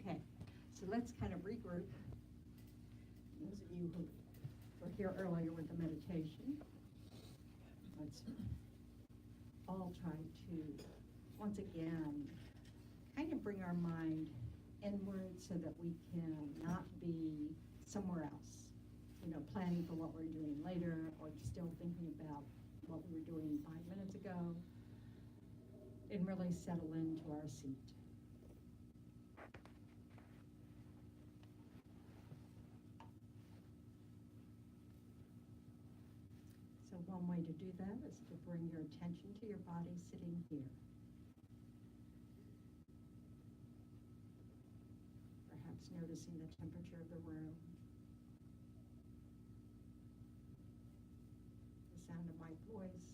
Okay, so let's kind of regroup. Those of you who were here earlier with the meditation, let's all try to, once again, kind of bring our mind inward so that we can not be somewhere else, planning for what we're doing later or still thinking about what we were doing 5 minutes ago, and really settle into our seat. So one way to do that is to bring your attention to your body sitting here. Perhaps noticing the temperature of the room, the sound of my voice.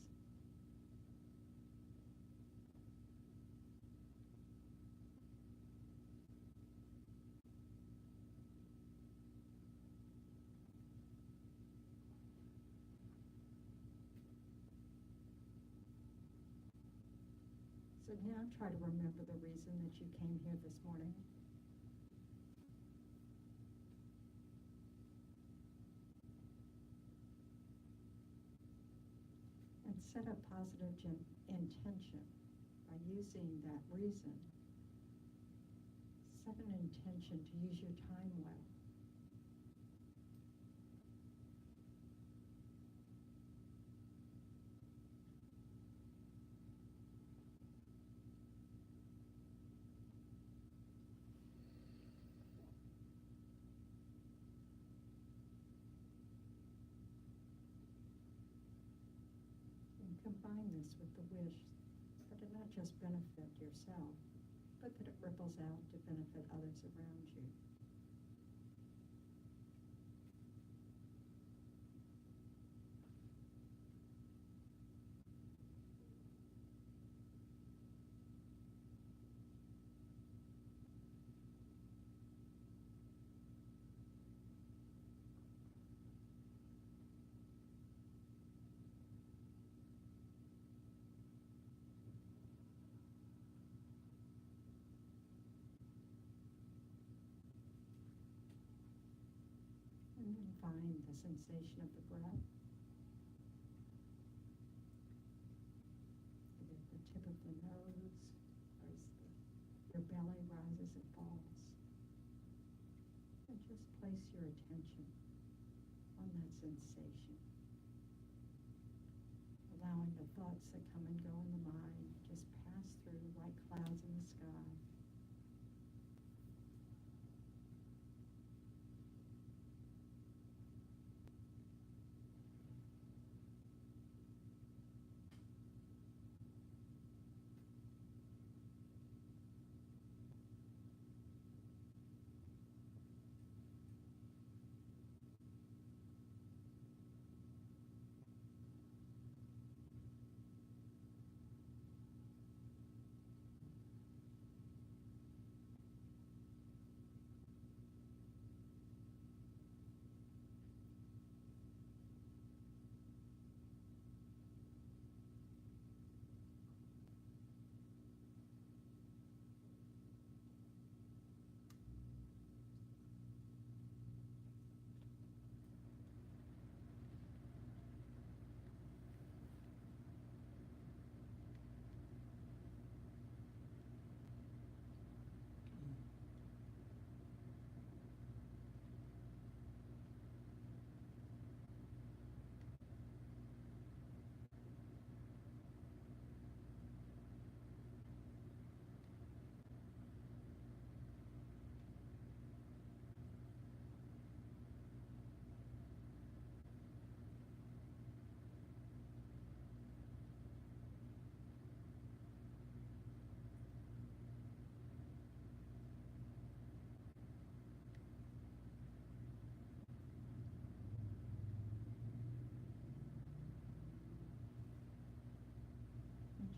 So now try to remember the reason that you came here this morning. And set a positive intention by using that reason. Set an intention to use your time well. Combine this with the wish that it not just benefit yourself, but that it ripples out to benefit others around you. And then find the sensation of the breath. The tip of the nose, your belly rises and falls. And just place your attention on that sensation. Allowing the thoughts that come and go in the mind just pass through like clouds in the sky.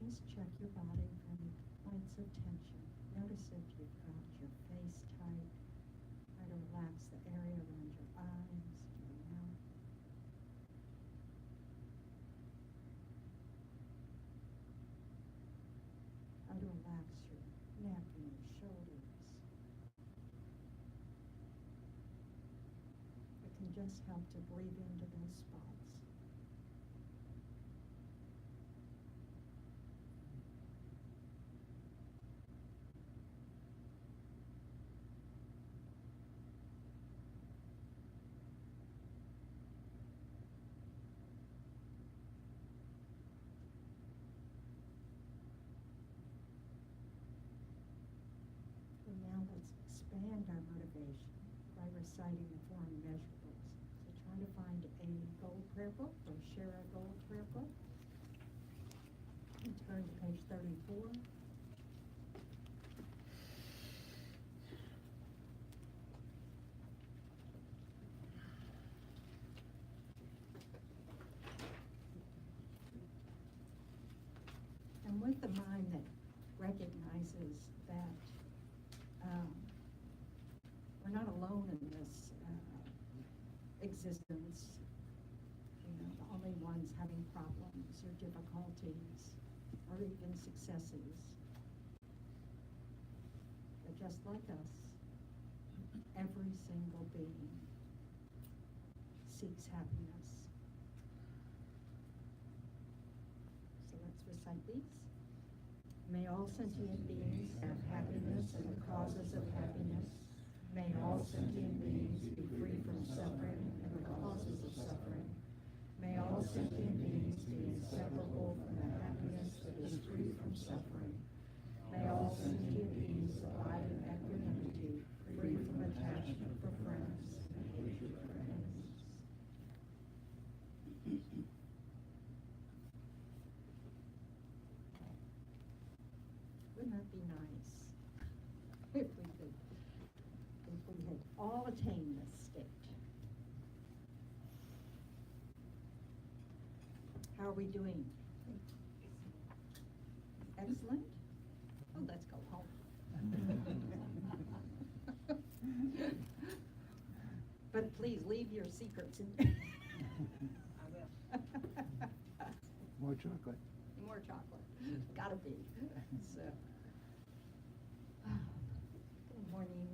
Just check your body for any points of tension. Notice if you've got your face tight. Try to relax the area around your eyes, your mouth. Try to relax your neck and your shoulders. can just help to breathe into those spots. And now let's expand our motivation by reciting the four immeasurables. So try to find a gold prayer book or share a gold prayer book. And turn to page 34. And with the mind that recognizes that we're not alone in this existence, the only ones having problems or difficulties or even successes. But just like us, every single being seeks happiness. So let's recite these. May all sentient beings have happiness and the causes of happiness. May all sentient beings be free from suffering and the causes of suffering. May all sentient beings be inseparable from the happiness that is free from suffering. May all sentient beings abide in equanimity, free from attachment for friends and hatred for enemies. Wouldn't that be nice if we had all attained this state? How are we doing? Excellent. Oh, let's go home. But please leave your secrets in there. I will. More chocolate. More chocolate. Gotta be. So. Good morning.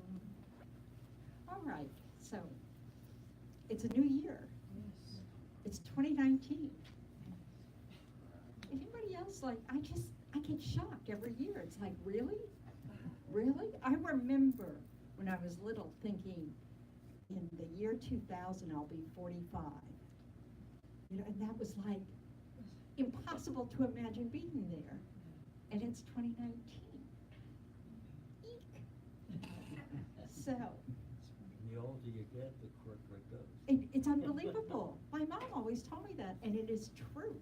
All right, so it's a new year. Yes. It's 2019. Anybody else I get shocked every year. It's like, really? Really? I remember when I was little thinking in the year 2000 I'll be 45. And that was like impossible to imagine being there. And it's 2019. Eek. So. The older you get, the quicker it goes. It's unbelievable. My mom always told me that, and it is true.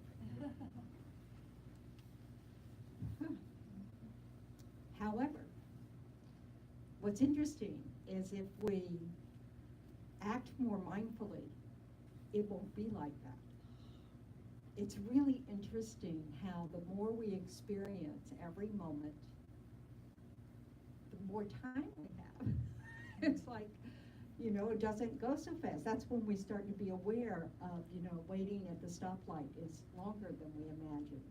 However, what's interesting is if we act more mindfully, it won't be like that. It's really interesting how the more we experience every moment, the more time we have. It's like, it doesn't go so fast. That's when we start to be aware of, waiting at the stoplight is longer than we imagined.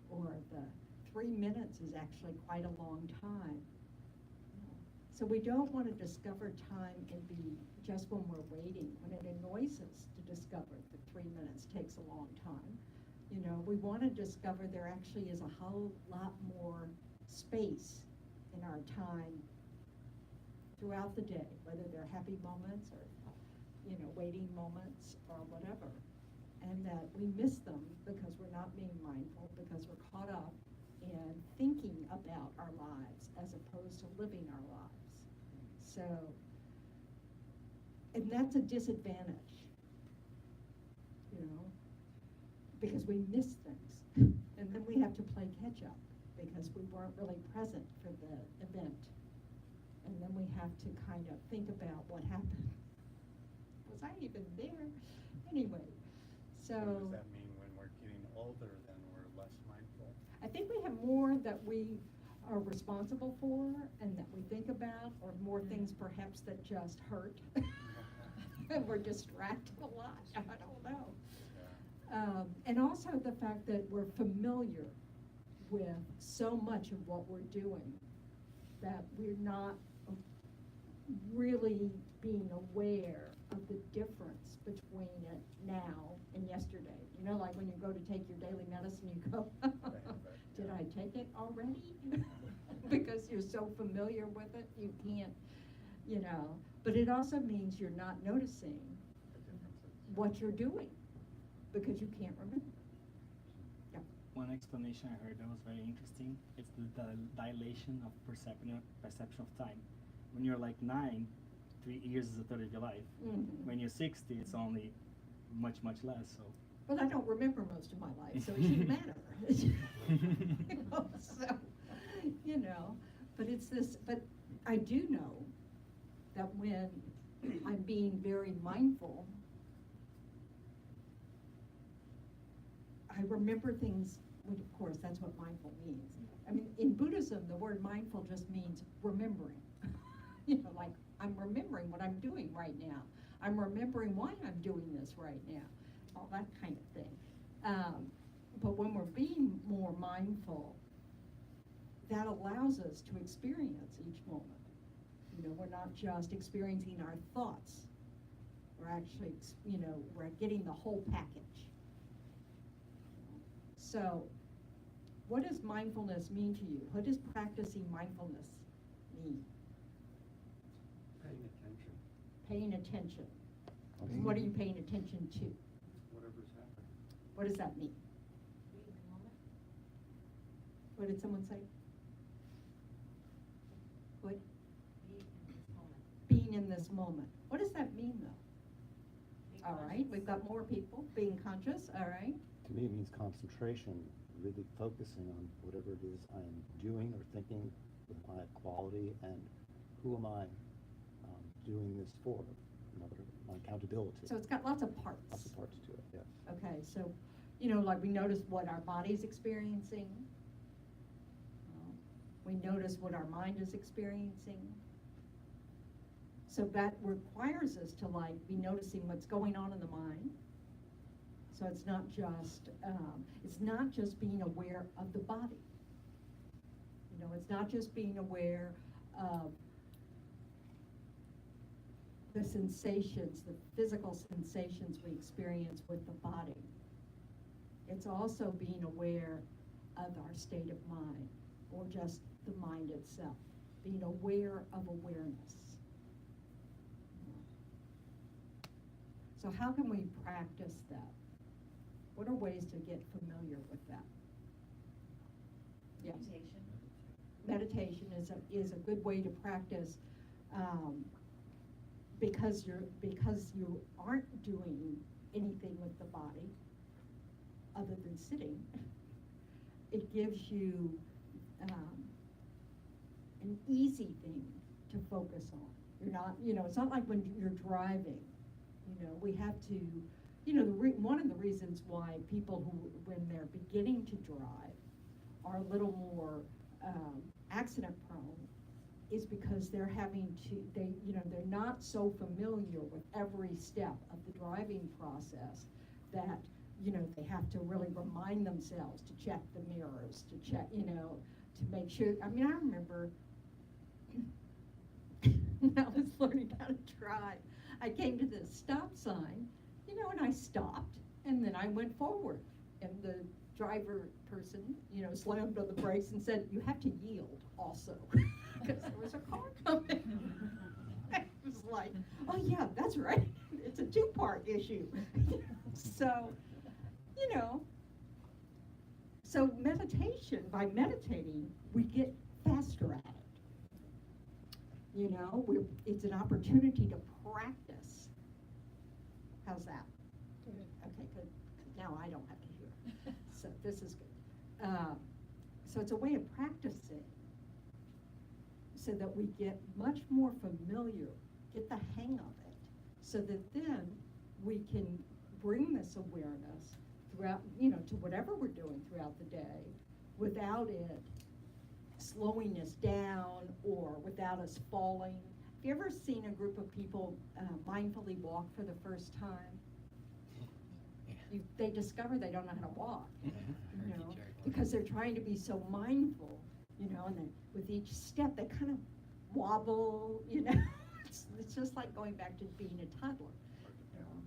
Or the 3 minutes is actually quite a long time. So we don't want to discover time and be just when we're waiting, when it annoys us to discover that 3 minutes takes a long time. We want to discover there actually is a whole lot more space in our time throughout the day, whether they're happy moments or, waiting moments or whatever. And that we miss them because we're not being mindful, because we're caught up in thinking about our lives as opposed to living our lives. So, and that's a disadvantage, because we miss things. And then we have to play catch up because we weren't really present for the event. And then we have to kind of think about what happened. Was I even there? Anyway, so. What does that mean when we're getting older, then we're less mindful? I think we have more that we are responsible for and that we think about, or more things perhaps that just hurt. And we're distracted a lot. I don't know. Yeah. And also the fact that we're familiar with so much of what we're doing that we're not really being aware of the difference between it now and yesterday. You know, like when you go to take your daily medicine, you go, did I take it already? Because you're so familiar with it, you can't, you know. But it also means you're not noticing The differences. what you're doing because you can't remember. Yeah. One explanation I heard that was very interesting. It's the dilation of perception of time. When you're like 9, 3 years is a third of your life. Mhm. When you're 60, it's only much less. So. Well, I don't remember most of my life, so it shouldn't matter. You know, so, you know, but it's this, but I do know that when I'm being very mindful, I remember things, which of course, that's what mindful means. I mean, in Buddhism, the word mindful just means remembering. You know, like, I'm remembering what I'm doing right now. I'm remembering why I'm doing this right now. All that kind of thing. But when we're being more mindful, that allows us to experience each moment. You know, we're not just experiencing our thoughts. We're actually, you know, we're getting the whole package. So, what does mindfulness mean to you? What does practicing mindfulness mean? Paying attention. Paying attention. Okay. What are you paying attention to? Whatever's happening. What does that mean? Be in the moment. What did someone say? What? Be in this moment. Being in this moment. What does that mean, though? Be All right, conscious. we've got more people being conscious, all right? To me, it means concentration, really focusing on whatever it is I'm doing or thinking with my quality and who am I doing this for, you know, my accountability. So it's got lots of parts. Lots of parts to it, yes. Okay, so, you know, like we notice what our body's experiencing. We notice what our mind is experiencing. So that requires us to like be noticing what's going on in the mind. So it's not just being aware of the body. You know, it's not just being aware of the sensations, the physical sensations we experience with the body. It's also being aware of our state of mind, or just the mind itself, being aware of awareness. So how can we practice that? What are ways to get familiar with that? Yes. Meditation. Meditation is a good way to practice, because you aren't doing anything with the body other than sitting. It gives you an easy thing to focus on. You're not, you know, it's not like when you're driving. You know, we have to, you know, one of the reasons why people who, when they're beginning to drive, are a little more accident prone is because they're having to, they're not so familiar with every step of the driving process that, you know, they have to really remind themselves to check the mirrors, to check, you know, to make sure. I mean, I remember when I was learning how to drive, I came to this stop sign, you know, and I stopped, and then I went forward, and the driver person, you know, slammed on the brakes and said, "You have to yield also," because there was a car coming. I was like, "Oh yeah, that's right. It's a two-part issue." So, you know, so meditation, by meditating, we get faster at it. You know, it's an opportunity to practice. How's that? Good. Okay, good. Now I don't have to hear. So this is good. So it's a way of practicing so that we get much more familiar, get the hang of it, so that then we can bring this awareness throughout, you know, to whatever we're doing throughout the day without it slowing us down or without us falling. Have you ever seen a group of people mindfully walk for the first time? They discover they don't know how to walk, you know, because they're trying to be so mindful, you know, and then with each step they kind of wobble, you know. it's just like going back to being a toddler, you know?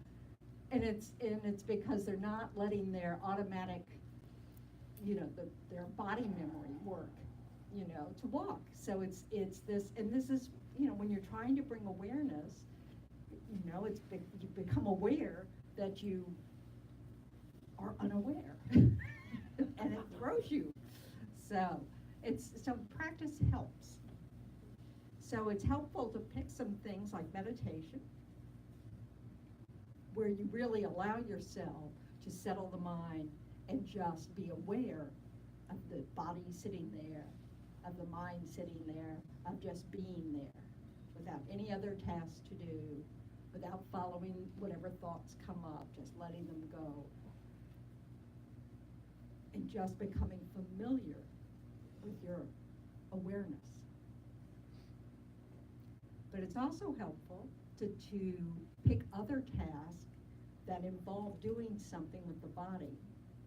And it's because they're not letting their automatic, you know, their body memory work, you know, to walk. So it's this, and this is, you know, when you're trying to bring awareness, you know, you become aware that you are unaware, and it throws you. So practice helps. So it's helpful to pick some things like meditation, where you really allow yourself to settle the mind and just be aware of the body sitting there, of the mind sitting there, of just being there, without any other tasks to do, without following whatever thoughts come up, just letting them go. And just becoming familiar with your awareness. But it's also helpful to pick other tasks that involve doing something with the body,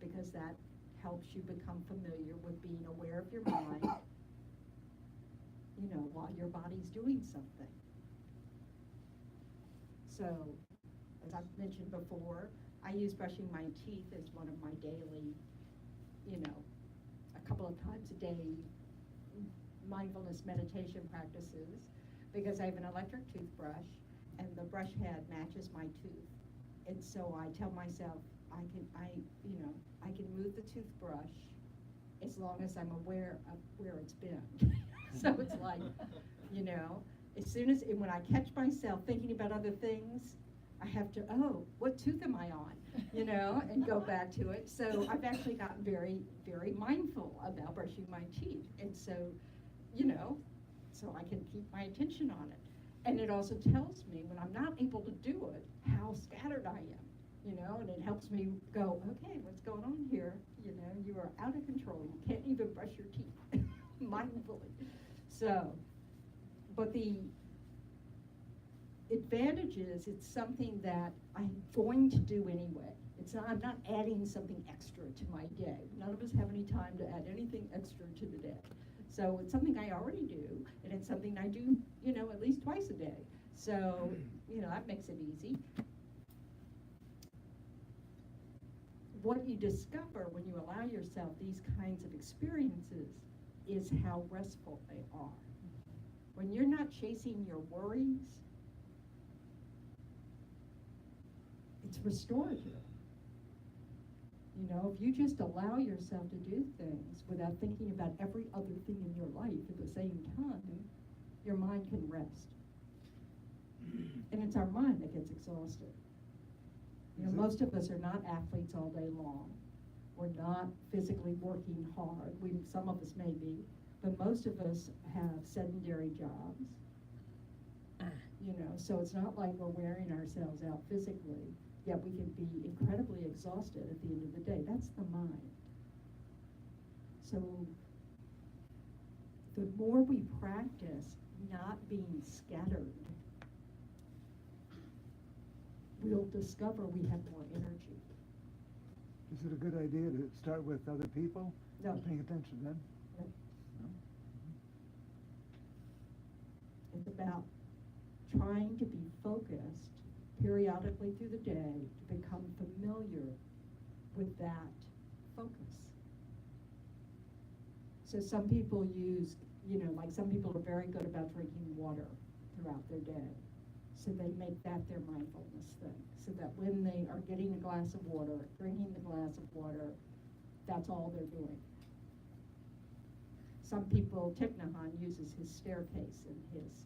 because that helps you become familiar with being aware of your mind, you know, while your body's doing something. So, as I've mentioned before, I use brushing my teeth as one of my daily, you know, a couple of times a day mindfulness meditation practices, because I have an electric toothbrush and the brush head matches my tooth. And so I tell myself I can move the toothbrush as long as I'm aware of where it's been. So it's like, you know, when I catch myself thinking about other things, I have to, oh, what tooth am I on? You know, and go back to it. So I've actually gotten very, very mindful about brushing my teeth. And so, you know, so I can keep my attention on it. And it also tells me when I'm not able to do it, how scattered I am, you know, and it helps me go, okay, what's going on here? You know, you are out of control. You can't even brush your teeth mindfully. So, but the advantage is it's something that I'm going to do anyway. I'm not adding something extra to my day. None of us have any time to add anything extra to the day. So it's something I already do, and it's something I do, you know, at least twice a day. So, you know, that makes it easy. What you discover when you allow yourself these kinds of experiences is how restful they are. When you're not chasing your worries, it's restorative. You know, if you just allow yourself to do things without thinking about every other thing in your life at the same time, your mind can rest. And it's our mind that gets exhausted. You know, most of us are not athletes all day long. We're not physically working hard. Some of us may be, but most of us have sedentary jobs. You know, so it's not like we're wearing ourselves out physically, yet we can be incredibly exhausted at the end of the day. That's the mind. So the more we practice not being scattered, we'll discover we have more energy. Is it a good idea to start with other people? No. And paying attention then? No. No? It's about trying to be focused periodically through the day to become familiar with that focus. So some people use, you know, like some people are very good about drinking water throughout their day. So they make that their mindfulness thing. So that when they are getting a glass of water, drinking the glass of water, that's all they're doing. Some people, Thich Nhat Hanh uses his staircase in his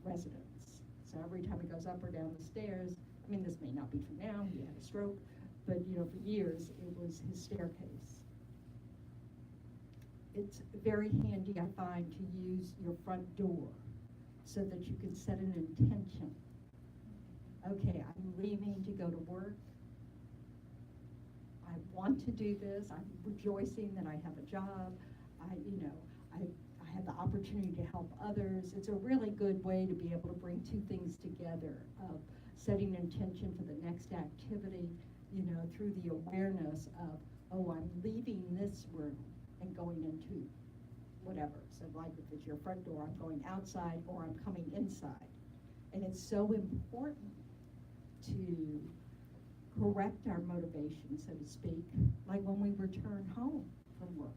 residence. So every time he goes up or down the stairs, I mean, this may not be true now, he had a stroke, but you know, for years it was his staircase. It's very handy, I find, to use your front door so that you can set an intention. Okay, I'm leaving to go to work. I want to do this. I'm rejoicing that I have a job. I have the opportunity to help others. It's a really good way to be able to bring two things together of setting intention for the next activity, you know, through the awareness of, oh, I'm leaving this room and going into whatever. So like if it's your front door, I'm going outside or I'm coming inside. And it's so important to correct our motivation, so to speak, like when we return home from work,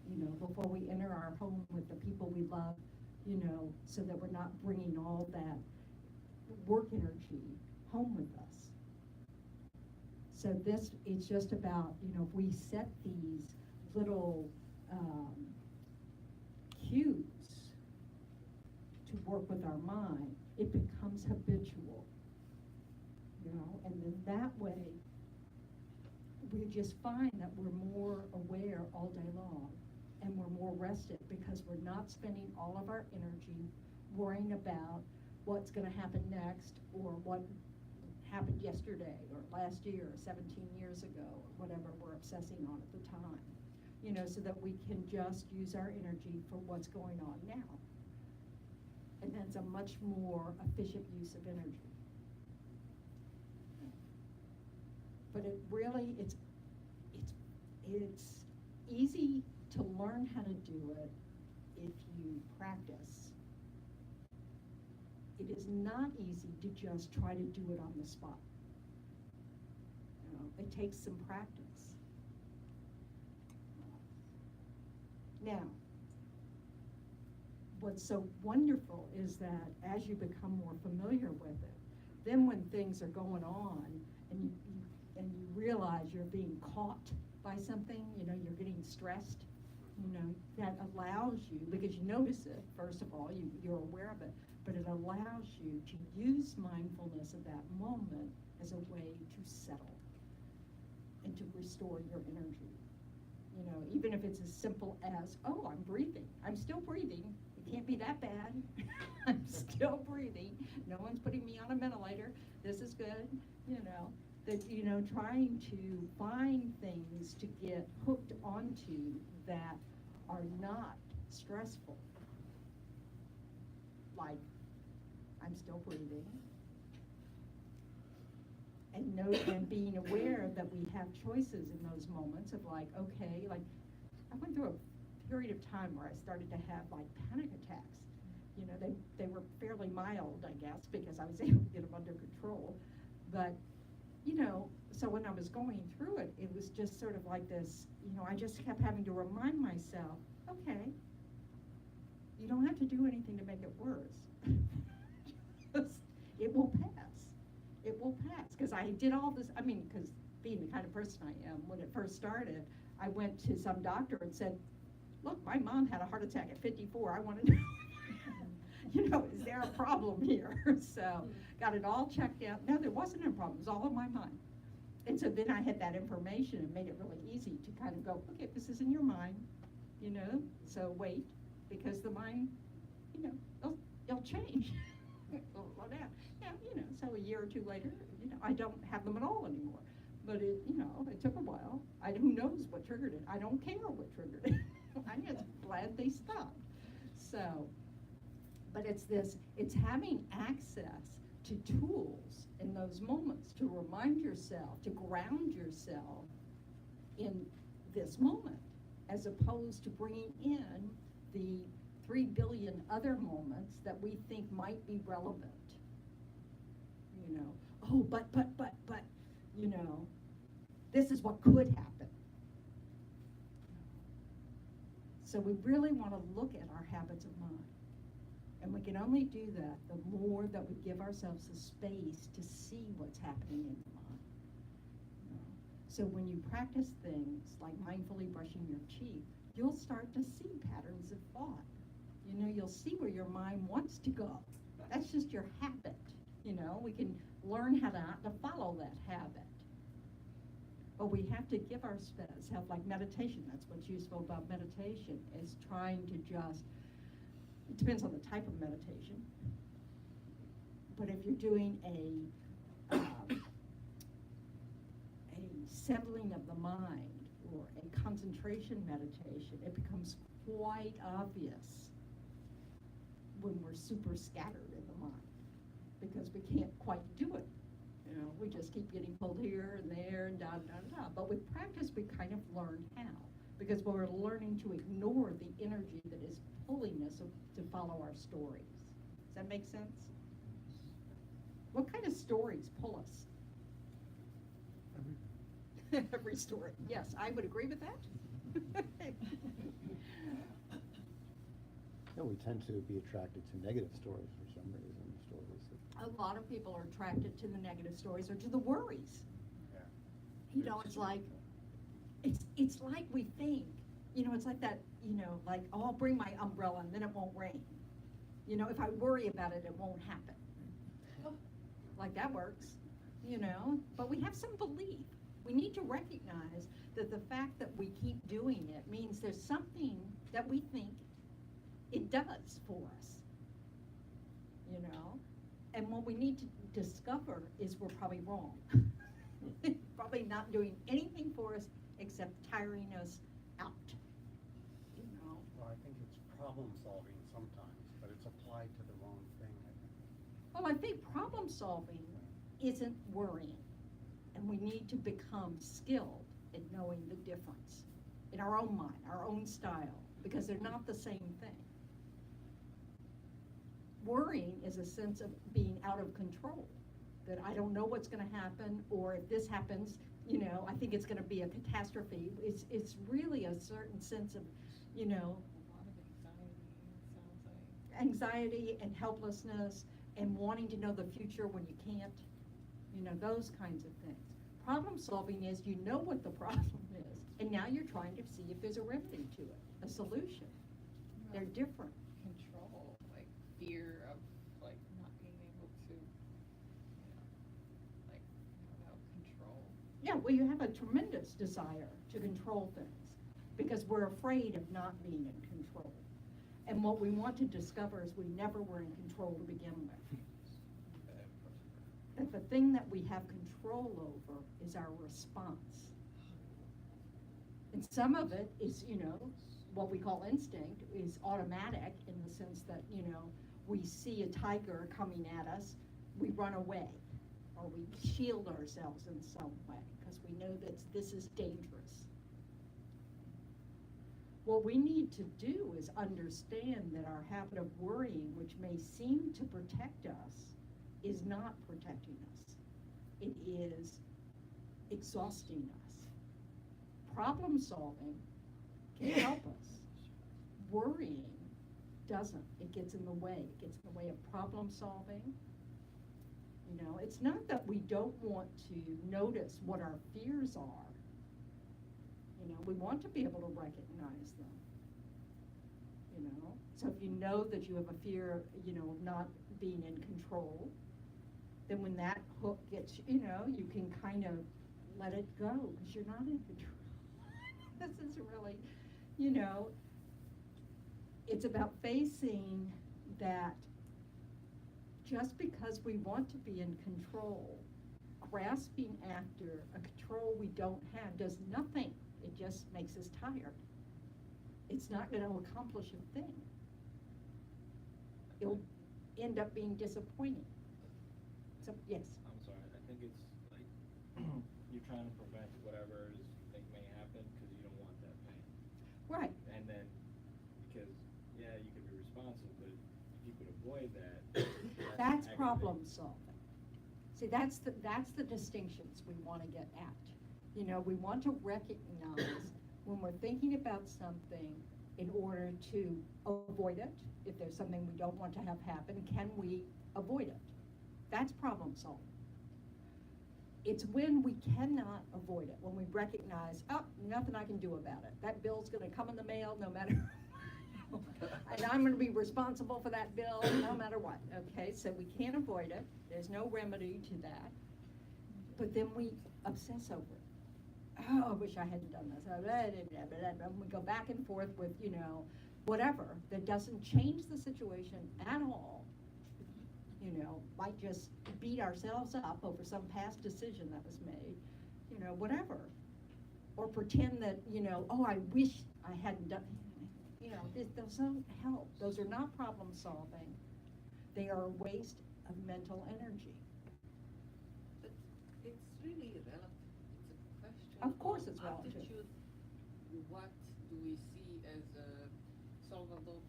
you know, before we enter our home with the people we love, you know, so that we're not bringing all that work energy home with us. So this, it's just about, you know, if we set these little cues to work with our mind, it becomes habitual, you know, and then that way we just find that we're more aware all day long and we're more rested because we're not spending all of our energy worrying about what's going to happen next or what happened yesterday or last year or 17 years ago or whatever we're obsessing on at the time, you know, so that we can just use our energy for what's going on now. And that's a much more efficient use of energy. But it really, it's easy to learn how to do it if you practice. It is not easy to just try to do it on the spot. You know, it takes some practice. Now, what's so wonderful is that as you become more familiar with it, then when things are going on and you realize you're being caught by something, you know, you're getting stressed, you know, that allows you, because you notice it, first of all, you're aware of it, but it allows you to use mindfulness at that moment as a way to settle and to restore your energy. You know, even if it's as simple as, oh, I'm breathing. I'm still breathing. It can't be that bad. I'm still breathing. No one's putting me on a ventilator. This is good, you know. That, you know, trying to find things to get hooked onto that are not stressful. Like, I'm still breathing. And being aware that we have choices in those moments of like, okay, like, I went through a period of time where I started to have like panic attacks. You know, they were fairly mild, I guess, because I was able to get them under control. But you know, so when I was going through it, it was just sort of like this, you know, I just kept having to remind myself, okay, you don't have to do anything to make it worse. It will pass. It will pass. Because I did all this, I mean, because being the kind of person I am, when it first started, I went to some doctor and said, look, my mom had a heart attack at 54. I want to know, you know, is there a problem here? So got it all checked out. No, there wasn't a problem. It was all in my mind. And so then I had that information and made it really easy to kind of go, okay, this is in your mind, you know, so wait, because the mind, you know, it'll change. It'll slow down. Yeah, you know, so a year or two later, you know, I don't have them at all anymore. But it, you know, it took a while. Who knows what triggered it? I don't care what triggered it. I'm just glad they stopped. So, but it's having access to tools in those moments to remind yourself, to ground yourself in this moment, as opposed to bringing in the 3 billion other moments that we think might be relevant. You know, oh, but, you know, this is what could happen. So we really want to look at our habits of mind. And we can only do that the more that we give ourselves the space to see what's happening in the mind. You know? So when you practice things like mindfully brushing your teeth, you'll start to see patterns of thought. You know, you'll see where your mind wants to go. That's just your habit. You know, we can learn how to follow that habit. But we have to give ourselves, like meditation, that's what's useful about meditation, is trying to just, it depends on the type of meditation. But if you're doing a settling of the mind or a concentration meditation, it becomes quite obvious when we're super scattered in the mind, because we can't quite do it. You know, we just keep getting pulled here and there and da da da. But with practice, we kind of learn how, because we're learning to ignore the energy that is pulling us to follow our stories. Does that make sense? What kind of stories pull us? Every story. Yes, I would agree with that. No, we tend to be attracted to negative stories for some reason, stories that. A lot of people are attracted to the negative stories or to the worries. Yeah. You know, it's like, it's like we think, you know, it's like that, you know, like, oh, I'll bring my umbrella and then it won't rain. You know, if I worry about it, it won't happen. Like that works, you know, but we have some belief. We need to recognize that the fact that we keep doing it means there's something that we think it does for us, you know? And what we need to discover is we're probably wrong. Probably not doing anything for us except tiring us out, you know? Well, I think it's problem solving sometimes, but it's applied to the wrong thing, I think. Well, I think problem solving isn't worrying. And we need to become skilled in knowing the difference in our own mind, our own style, because they're not the same thing. Worrying is a sense of being out of control, that I don't know what's going to happen, or if this happens, you know, I think it's going to be a catastrophe. It's really a certain sense of, you know, A lot of anxiety, it sounds like. anxiety and helplessness and wanting to know the future when you can't, you know, those kinds of things. Problem solving is you know what the problem is, and now you're trying to see if there's a remedy to it, a solution. They're different. Control, like fear of like not being able to, you know, like have control. Yeah, well, you have a tremendous desire to control things because we're afraid of not being in control. And what we want to discover is we never were in control to begin with. That the thing that we have control over is our response. And some of it is, you know, what we call instinct is automatic in the sense that, you know, we see a tiger coming at us, we run away, or we shield ourselves in some way because we know that this is dangerous. What we need to do is understand that our habit of worrying, which may seem to protect us, is not protecting us. It is exhausting us. Problem solving can help us. Worrying doesn't. It gets in the way. It gets in the way of problem solving. You know, it's not that we don't want to notice what our fears are. You know, we want to be able to recognize them. You know, so if you know that you have a fear, you know, of not being in control, then when that hook gets, you know, you can kind of let it go because you're not in control. This is really, you know, it's about facing that just because we want to be in control, grasping after a control we don't have does nothing. It just makes us tired. It's not going to accomplish a thing. It'll end up being disappointing. So, yes. I'm sorry, I think it's like, you're trying to prevent whatever you think may happen because you don't want that pain. Right. And then, because, yeah, you can be responsive, but if you could avoid that. That's aggravating. problem solving. See, that's the distinctions we want to get at. You know, we want to recognize when we're thinking about something in order to avoid it. If there's something we don't want to have happen, can we avoid it? That's problem solving. It's when we cannot avoid it, when we recognize, oh, nothing I can do about it. That bill's gonna come in the mail no matter, and I'm gonna be responsible for that bill no matter what, okay? So we can't avoid it, there's no remedy to that. But then we obsess over it. Oh, I wish I hadn't done this. And we go back and forth with, you know, whatever that doesn't change the situation at all. You know, might just beat ourselves up over some past decision that was made, you know, whatever. Or pretend that, you know, oh, I wish I hadn't done, you know, those don't help. Those are not problem solving. They are a waste of mental energy. But it's really relative. It's a question. Of course it's relative. Attitude. What do we see as solvable,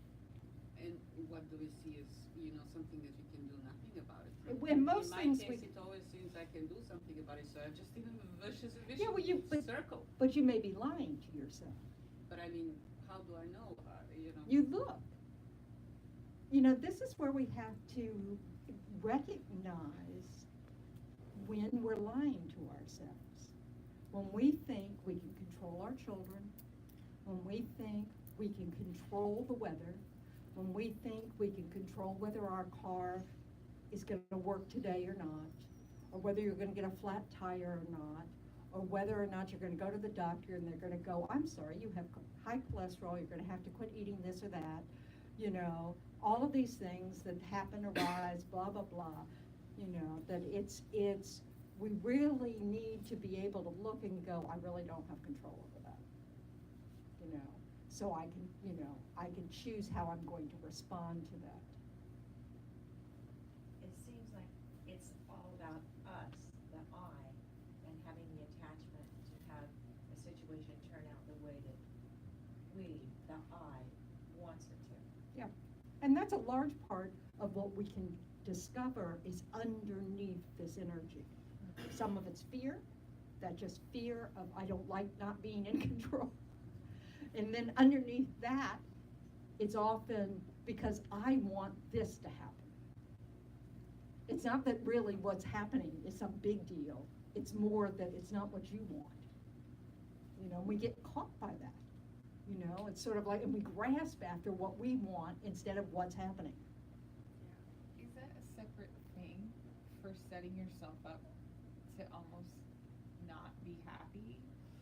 and what do we see as, you know, something that we can do nothing about it. And most things In my case, it always seems I can do something about it, so I'm just in a vicious Yeah, well, circle. but you may be lying to yourself. But I mean, how do I know, you know? You look. You know, this is where we have to recognize when we're lying to ourselves. When we think we can control our children, when we think we can control the weather, when we think we can control whether our car is going to work today or not, or whether you're going to get a flat tire or not, or whether or not you're going to go to the doctor and they're going to go, I'm sorry, you have high cholesterol, you're going to have to quit eating this or that, you know, all of these things that happen, arise, blah, blah, blah, you know, that we really need to be able to look and go, I really don't have control over that, you know, so I can, you know, I can choose how I'm going to respond to that. It seems like it's all about us, the I, and having the attachment to have a situation turn out the way that we, the I, wants it to. Yeah, and that's a large part of what we can discover is underneath this energy. Some of it's fear, that just fear of I don't like not being in control. And then underneath that, it's often because I want this to happen. It's not that really what's happening is some big deal. It's more that it's not what you want. You know, we get caught by that. You know, it's sort of like, and we grasp after what we want instead of what's happening. Is that a separate thing for setting yourself up to almost not be happy?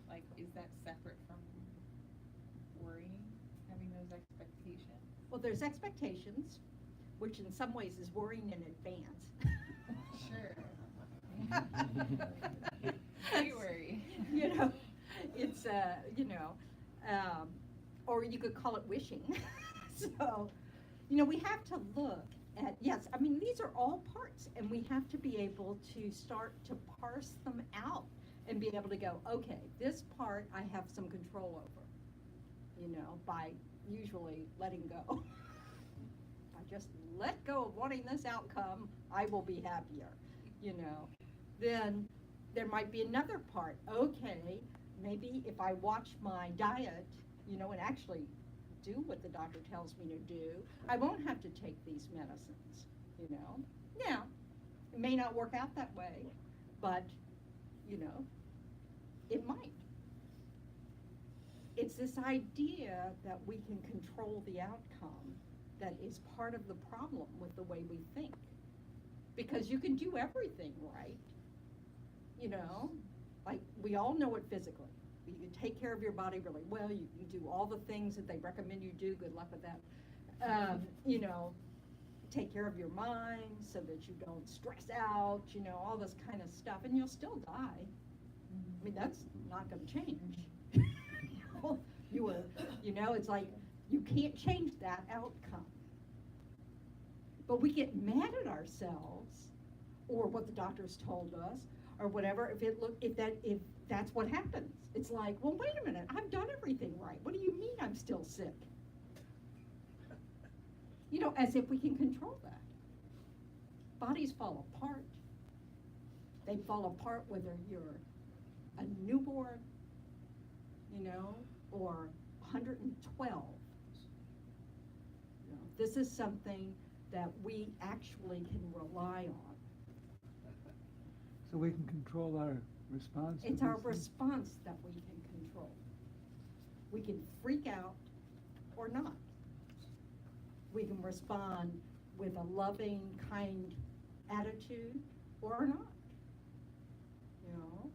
Like, is that separate from worrying, having those expectations? Well, there's expectations, which in some ways is worrying in advance. Sure. We worry. You know, it's, you know, or you could call it wishing. So, you know, we have to look at, yes, I mean, these are all parts, and we have to be able to start to parse them out and be able to go, okay, this part I have some control over, you know, by usually letting go. I just let go of wanting this outcome, I will be happier, you know. Then there might be another part, okay, maybe if I watch my diet, you know, and actually do what the doctor tells me to do, I won't have to take these medicines, you know. Now, it may not work out that way, but, you know, it might. It's this idea that we can control the outcome that is part of the problem with the way we think. Because you can do everything right, you know, like we all know it physically. You can take care of your body really well. You can do all the things that they recommend you do. Good luck with that. You know, take care of your mind so that you don't stress out, you know, all this kind of stuff. And you'll still die. I mean, that's not going to change. You know, it's like you can't change that outcome. But we get mad at ourselves or what the doctors told us or whatever if that's what happens. It's like, well, wait a minute, I've done everything right. What do you mean I'm still sick? You know, as if we can control that. Bodies fall apart. They fall apart whether you're a newborn, you know, or 112. You know, this is something that we actually can rely on. So we can control our response to It's our these things? response that we can control. We can freak out or not. We can respond with a loving, kind attitude or not. You know,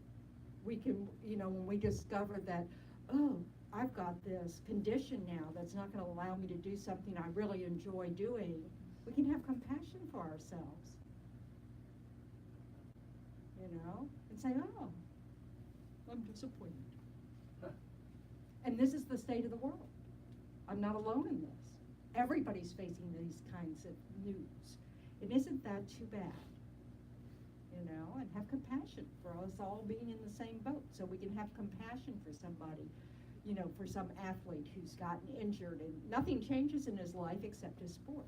we can, you know, when we discover that, oh, I've got this condition now that's not going to allow me to do something I really enjoy doing, we can have compassion for ourselves. You know, and say, oh, I'm disappointed. And this is the state of the world. I'm not alone in this. Everybody's facing these kinds of news. And isn't that too bad? You know, and have compassion for us all being in the same boat. So we can have compassion for somebody, you know, for some athlete who's gotten injured and nothing changes in his life except his sport.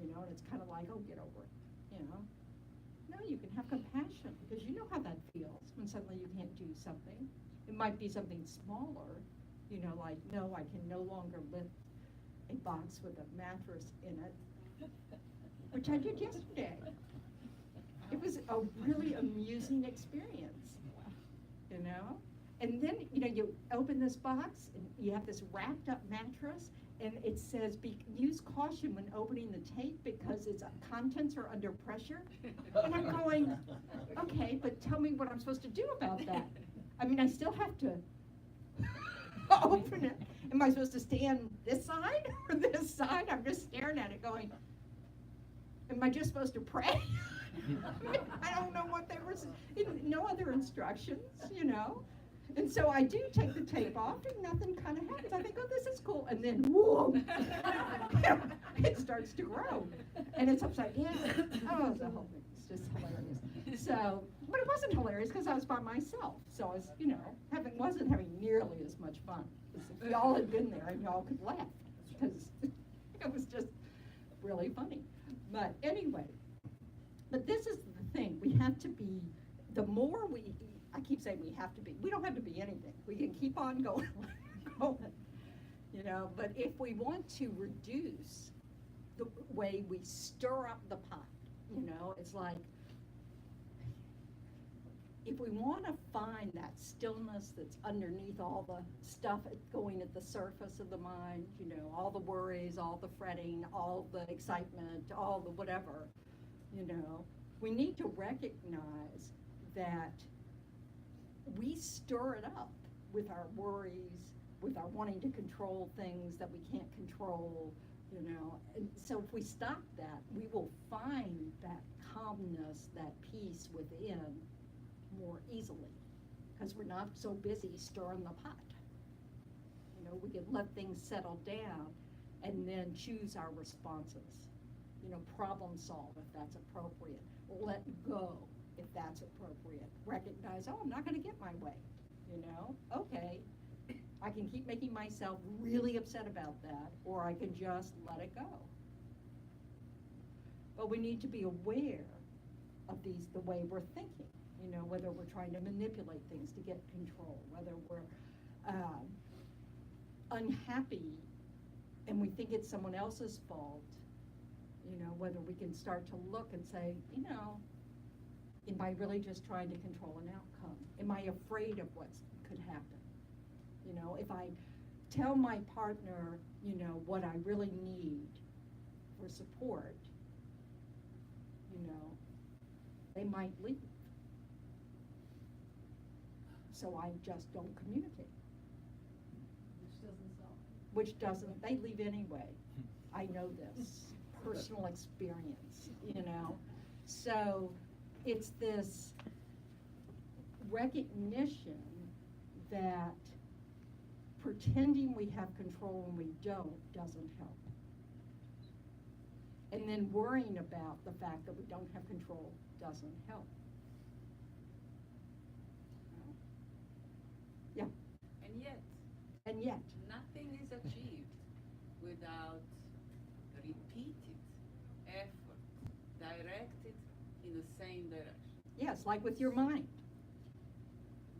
you know, and it's kind of like, oh, get over it, you know. No, you can have compassion, because you know how that feels when suddenly you can't do something. It might be something smaller, you know, like, no, I can no longer lift a box with a mattress in it, which I did yesterday. It was a really amusing experience, you know? And then, you know, you open this box and you have this wrapped up mattress, and it says, use caution when opening the tape because its contents are under pressure. And I'm going, okay, but tell me what I'm supposed to do about that. I mean, I still have to open it. Am I supposed to stand this side or this side? I'm just staring at it going, am I just supposed to pray? I mean, I don't know what they were, no other instructions, you know? And so I do take the tape off and nothing kind of happens. I think, oh, this is cool. And then, whoa, it starts to grow. And it's upside down. Oh, the whole thing is just hilarious. So, but it wasn't hilarious because I was by myself. So I was, you know, wasn't having nearly as much fun as if y'all had been there and y'all could laugh. Because it was just really funny. But anyway, but this is the thing. We have to be, the more I keep saying we have to be. We don't have to be anything. We can keep on going, you know. But if we want to reduce the way we stir up the pot, you know, it's like if we want to find that stillness that's underneath all the stuff going at the surface of the mind, you know, all the worries, all the fretting, all the excitement, all the whatever, you know, we need to recognize that we stir it up with our worries, with our wanting to control things that we can't control, you know. And so if we stop that, we will find that calmness, that peace within more easily, because we're not so busy stirring the pot. You know, we can let things settle down and then choose our responses. You know, problem solve if that's appropriate. Let go if that's appropriate. Recognize, oh, I'm not going to get my way, you know? Okay, I can keep making myself really upset about that, or I can just let it go. But we need to be aware of the way we're thinking, you know, whether we're trying to manipulate things to get control, whether we're unhappy and we think it's someone else's fault, you know, whether we can start to look and say, you know, am I really just trying to control an outcome? Am I afraid of what could happen? You know, if I tell my partner, you know, what I really need for support, you know, they might leave. So I just don't communicate. Which doesn't, they leave anyway. I know this, personal experience, you know. So it's this recognition that pretending we have control when we don't doesn't help. And then worrying about the fact that we don't have control doesn't help. Yeah. And yet. Nothing is achieved without repeated effort, directed in the same direction. Yes, like with your mind.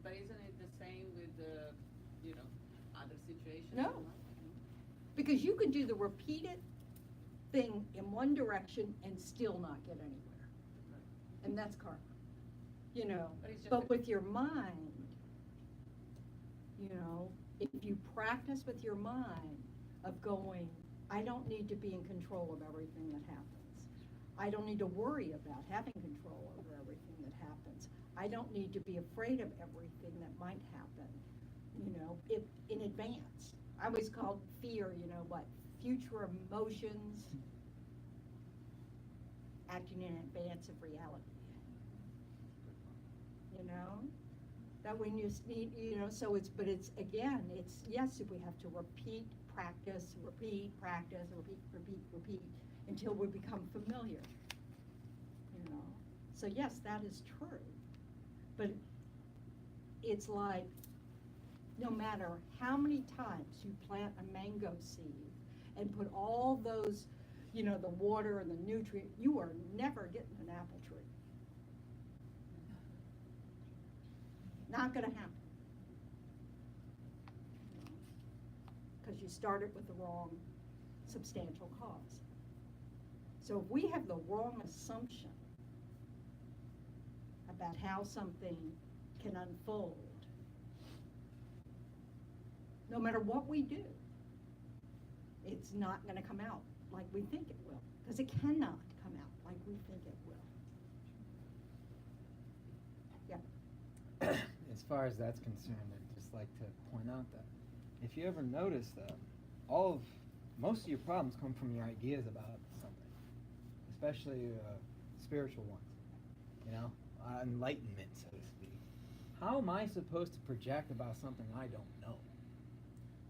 But isn't it the same with the, you know, other situations? No. Because you can do the repeated thing in one direction and still not get anywhere. And that's karma. You know, but with your mind, you know, if you practice with your mind of going, I don't need to be in control of everything that happens. I don't need to worry about having control over everything that happens. I don't need to be afraid of everything that might happen, you know, in advance. I always called fear, you know, what? Future emotions acting in advance of reality. You know? That when you need, you know, so it's, but it's, again, it's, yes, we have to repeat, practice, repeat, until we become familiar, you know. So yes, that is true. But it's like, no matter how many times you plant a mango seed and put all those you know, the water and the nutrient, you are never getting an apple tree. Not gonna happen. Because you started with the wrong substantial cause. So if we have the wrong assumption about how something can unfold, no matter what we do, it's not going to come out like we think it will, because it cannot come out like we think it will. Yeah. As far as that's concerned, I'd just like to point out that if you ever notice that most of your problems come from your ideas about something, especially spiritual ones, you know, enlightenment, so to speak. How am I supposed to project about something I don't know?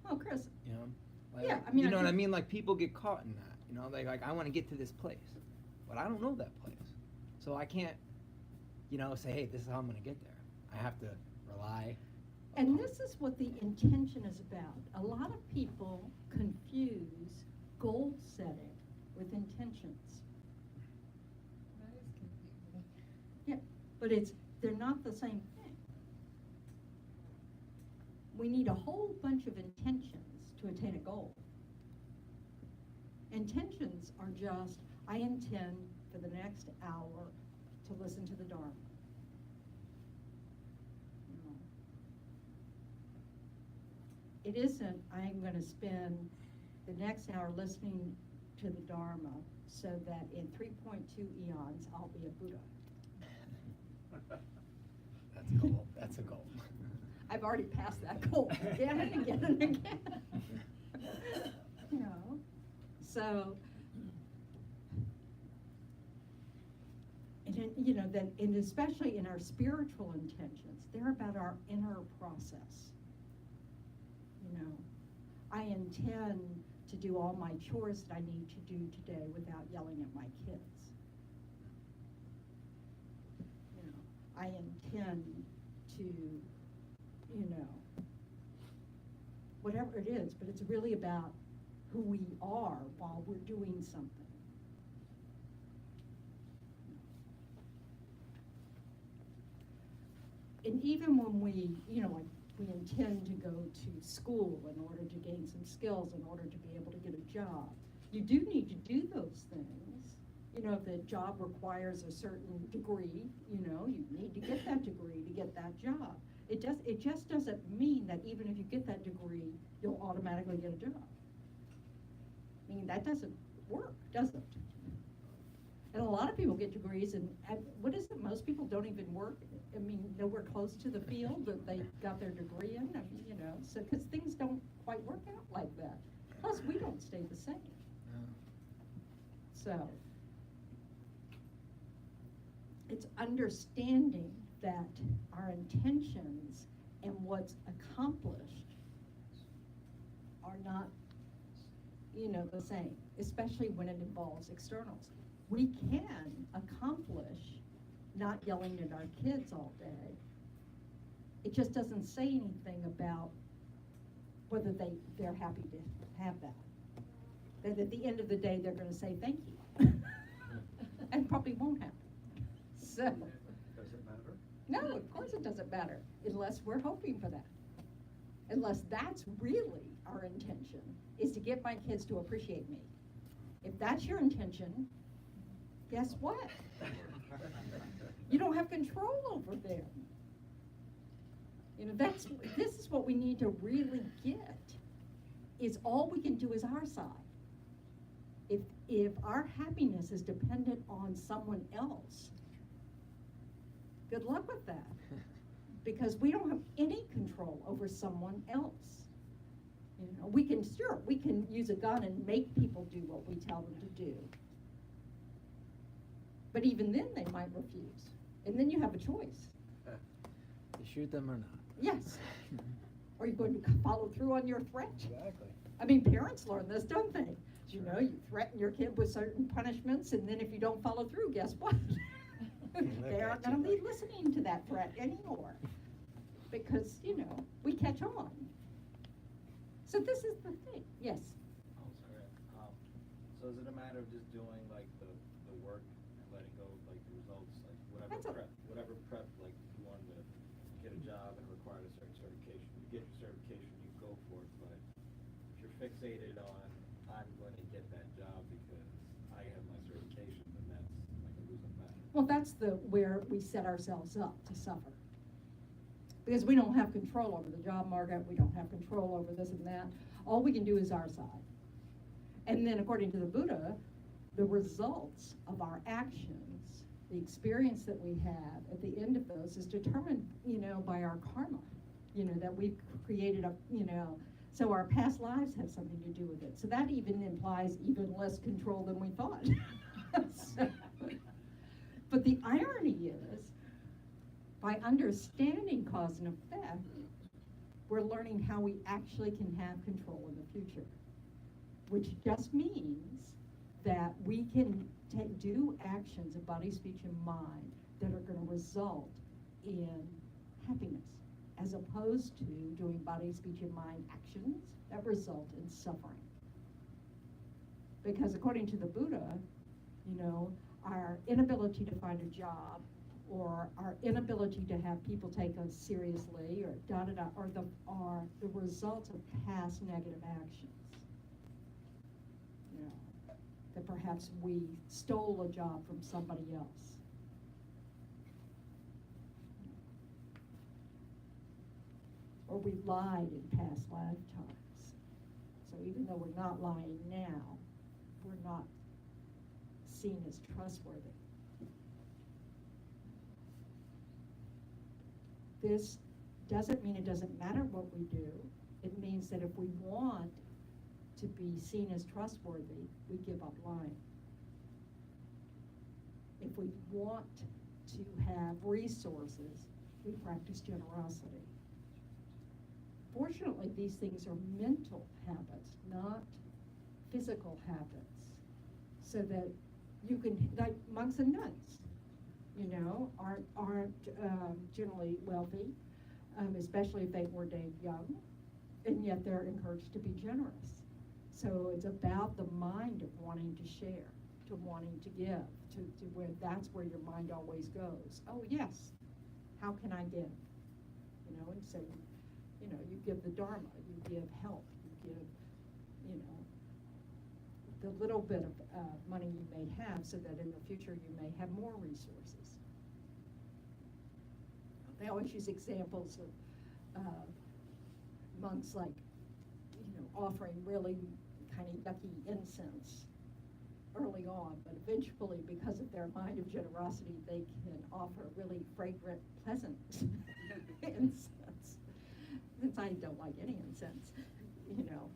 Well, Chris, You know, like, Yeah, I mean, you I know what I think- mean? Like people get caught in that. You know, like I want to get to this place, but I don't know that place, so I can't, you know, say, hey, this is how I'm going to get there. I have to rely. and this is what the intention is about. A lot of people confuse goal setting with intentions. That is confusing. Yeah, but they're not the same thing. We need a whole bunch of intentions to attain a goal. Intentions are just, I intend for the next hour to listen to the Dharma. You know. It isn't, I'm going to spend the next hour listening to the Dharma so that in 3.2 eons I'll be a Buddha. That's a goal. That's a goal. I've already passed that goal again and again and again. You know, so, and then, you know, then, and especially in our spiritual intentions, they're about our inner process. You know, I intend to do all my chores that I need to do today without yelling at my kids. You know, I intend to, you know, whatever it is, but it's really about who we are while we're doing something. And even when we, you know, like we intend to go to school in order to gain some skills, in order to be able to get a job, you do need to do those things. You know, if the job requires a certain degree, you know, you need to get that degree to get that job. It just doesn't mean that even if you get that degree, you'll automatically get a job. I mean, that doesn't work, does it? And a lot of people get degrees, and what is it? Most people don't even work. I mean, nowhere close to the field that they got their degree in. I mean, you know, so because things don't quite work out like that. Plus, we don't stay the same. So, it's understanding that our intentions and what's accomplished are not, you know, the same, especially when it involves externals. We can accomplish not yelling at our kids all day. It just doesn't say anything about whether they're happy to have that. That at the end of the day, they're going to say thank you. And probably won't happen. So, Does it matter? no, of course it doesn't matter, unless we're hoping for that. Unless that's really our intention, is to get my kids to appreciate me. If that's your intention, guess what? You don't have control over them. You know, this is what we need to really get, is all we can do is our side. If our happiness is dependent on someone else, good luck with that. Because we don't have any control over someone else. You know, we can use a gun and make people do what we tell them to do. But even then they might refuse. And then you have a choice. To shoot them or not. Yes. Are you going to follow through on your threat? Exactly. I mean, parents learn this, don't they? You know, you threaten your kid with certain punishments, and then if you don't follow through, guess what? They aren't going to be listening to that threat anymore. Because, you know, we catch on. So this is the thing. Yes. Oh, sorry. So is it a matter of just doing like the work and letting go of like the results, like That's a- whatever prep, like if you wanted to get a job and required a certain certification, you get your certification, you go for it, but if you're fixated on, I'm going to get that job because I have my certification, then that's like a losing battle. Well, that's where we set ourselves up to suffer. Because we don't have control over the job market, we don't have control over this and that. All we can do is our side. And then according to the Buddha, the results of our actions, the experience that we have at the end of those is determined, by our karma, that we've created so our past lives have something to do with it. So that even implies even less control than we thought. But the irony is, by understanding cause and effect, we're learning how we actually can have control in the future, which just means that we can do actions of body, speech, and mind that are going to result in happiness, as opposed to doing body, speech, and mind actions that result in suffering. Because according to the Buddha, our inability to find a job, or our inability to have people take us seriously, or are the results of past negative actions. That perhaps we stole a job from somebody else. Or we lied in past lifetimes. So even though we're not lying now, we're not seen as trustworthy. This doesn't mean it doesn't matter what we do. It means that if we want to be seen as trustworthy, we give up lying. If we want to have resources, we practice generosity. Fortunately, these things are mental habits, not physical habits. So that you can, like monks and nuns, aren't generally wealthy, especially if they ordained young, and yet they're encouraged to be generous. So it's about the mind of wanting to share, to wanting to give, to where that's where your mind always goes. Oh yes, how can I give? And so, you give the Dharma, you give help, you give, the little bit of money you may have, so that in the future you may have more resources. They always use examples of monks like, offering really kind of yucky incense early on, but eventually, because of their mind of generosity, they can offer really fragrant, pleasant incense. Since I don't like any incense,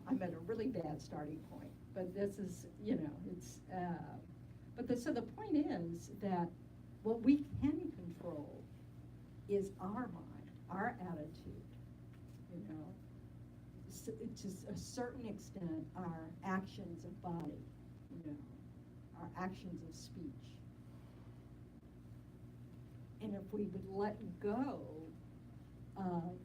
I'm at a really bad starting point. But this is, so the point is that what we can control is our mind, our attitude, to a certain extent, our actions of body, our actions of speech. And if we would let go of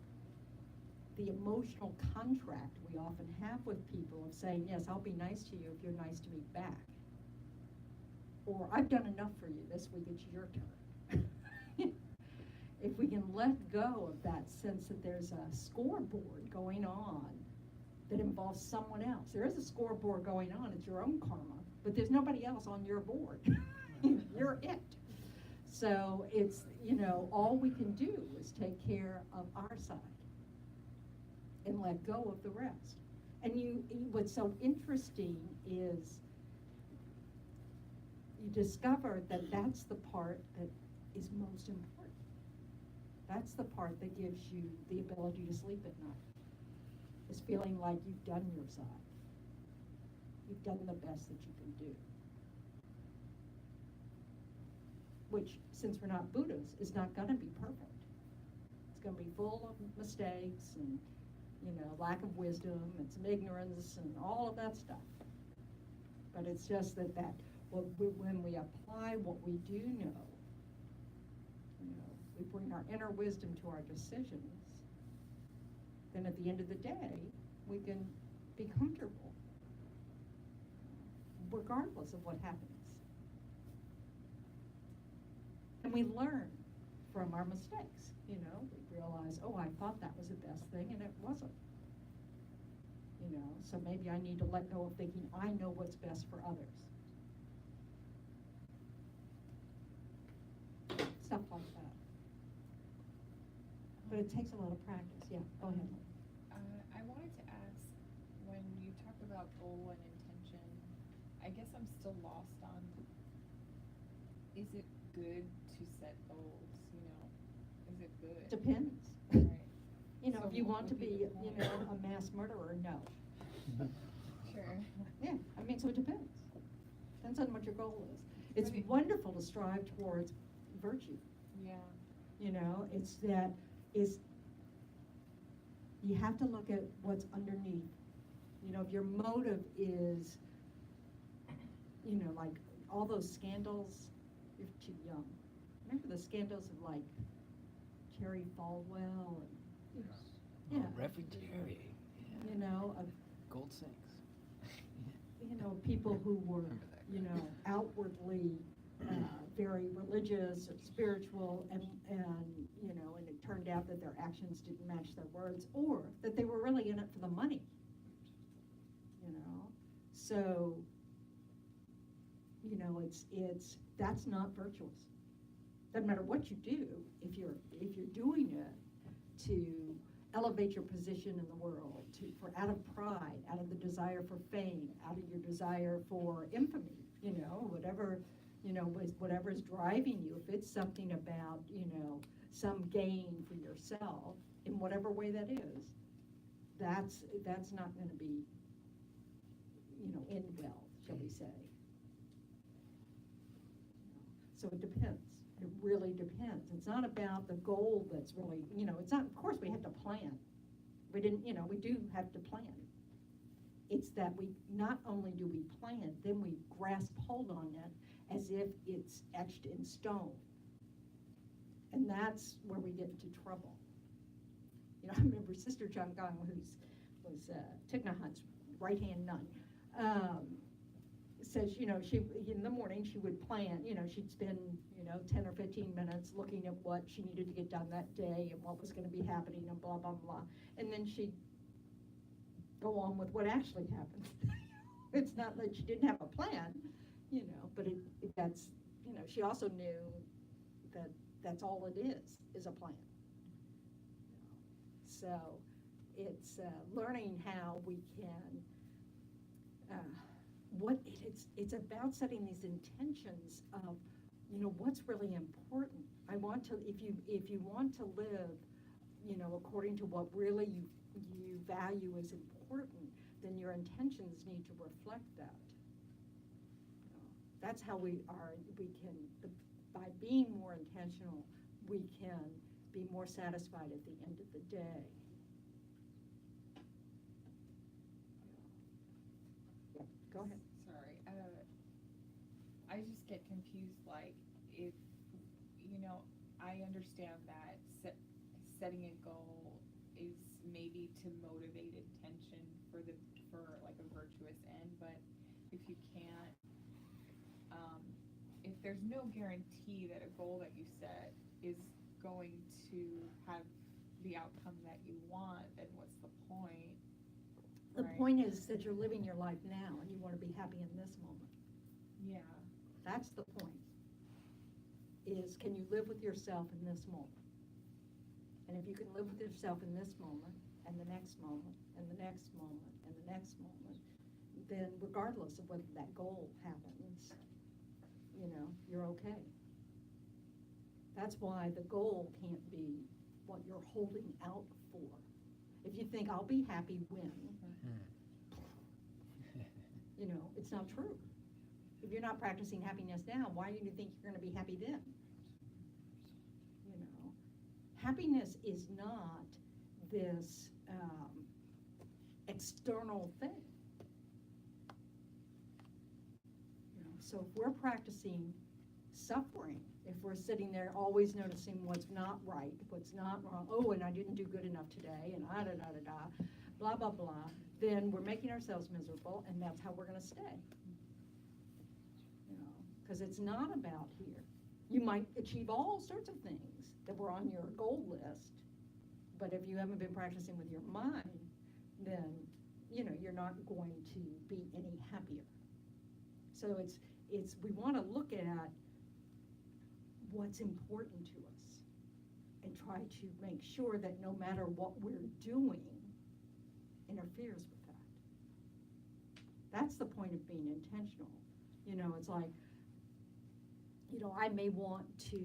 the emotional contract we often have with people of saying, yes, I'll be nice to you if you're nice to me back. Or I've done enough for you, this week it's your turn. If we can let go of that sense that there's a scoreboard going on that involves someone else. There is a scoreboard going on, it's your own karma, but there's nobody else on your board. You're it. So it's, all we can do is take care of our side and let go of the rest. And what's so interesting is you discover that that's the part that is most important. That's the part that gives you the ability to sleep at night. Is feeling like you've done your side. You've done the best that you can do. Which, since we're not Buddhas, is not going to be perfect. It's going to be full of mistakes and, lack of wisdom and some ignorance and all of that stuff. But it's just that when we apply what we do know, we bring our inner wisdom to our decisions, then at the end of the day, we can be comfortable regardless of what happens. And we learn from our mistakes, you know, we realize, oh, I thought that was the best thing and it wasn't. You know, so maybe I need to let go of thinking I know what's best for others. Stuff like that. But it takes a lot of practice, yeah, go ahead. I wanted to ask, when you talk about goal and intention, I guess I'm still lost on, is it good to set goals, you know? Is it good? Depends. Right. You know, So if you what want to would be be, the you point? know, a mass murderer, no. Sure. Yeah, I mean, so it depends. Depends on what your goal is. It's But wonderful to strive towards virtue. Yeah. You know, it's that is, you have to look at what's underneath. You know, if your motive is, you know, like all those scandals, you're too young. Remember the scandals of like Jerry Falwell and, yeah, Refugee. you know, of, Gold sinks. you know, people who were, Remember that guy. you know, outwardly very religious or spiritual, and you know, and it turned out that their actions didn't match their words, or that they were really in it for the money. You know, so you know, it's that's not virtuous. Doesn't matter what you do, if you're doing it to elevate your position in the world, for out of pride, out of the desire for fame, out of your desire for infamy, you know, whatever, you know, whatever's driving you, if it's something about, you know, some gain for yourself, in whatever way that is, that's not going to be, you know, end well, shall we say. So it depends. It really depends. It's not about the goal that's really, you know, it's not, of course we have to plan. We didn't, you know, we do have to plan. It's that we, not only do we plan, then we grasp hold on it as if it's etched in stone. And that's where we get into trouble. You know, I remember Sister John Gong, was Thich Nhat Hanh's right-hand nun, says, you know, she, in the morning, she would plan, you know, she'd spend, you know, 10 or 15 minutes looking at what she needed to get done that day and what was going to be happening and blah, blah, blah. And then she'd go on with what actually happened. It's not that she didn't have a plan, you know, but that's, you know, she also knew that that's all it is a plan. So it's learning how we can, it's about setting these intentions of, you know, what's really important. I want to, if you want to live, you know, according to what really you value as important, then your intentions need to reflect that. You know, that's how we can, by being more intentional, we can be more satisfied at the end of the day. Yeah, go ahead. Sorry, I just get confused, like, if, you know, I understand that setting a goal is maybe to motivate intention for like a virtuous end, but if you can't, if there's no guarantee that a goal that you set is going to have the outcome that you want, then what's the point? The Right. point is that you're living your life now and you want to be happy in this moment. Yeah. That's the point, is can you live with yourself in this moment? And if you can live with yourself in this moment, and the next moment, and the next moment, and the next moment, then regardless of whether that goal happens, you know, you're okay. That's why the goal can't be what you're holding out for. If you think, I'll be happy when, you know, it's not true. If you're not practicing happiness now, why do you think you're going to be happy then? You know, happiness is not this external thing. You know, so if we're practicing suffering, if we're sitting there always noticing what's not right, what's not wrong, oh, and I didn't do good enough today, and blah, blah, blah, then we're making ourselves miserable, and that's how we're going to stay. because it's not about here. You might achieve all sorts of things that were on your goal list, but if you haven't been practicing with your mind, then, you know, you're not going to be any happier. So we want to look at what's important to us and try to make sure that no matter what we're doing interferes with that. That's the point of being intentional. You know, it's like, you know, I may want to,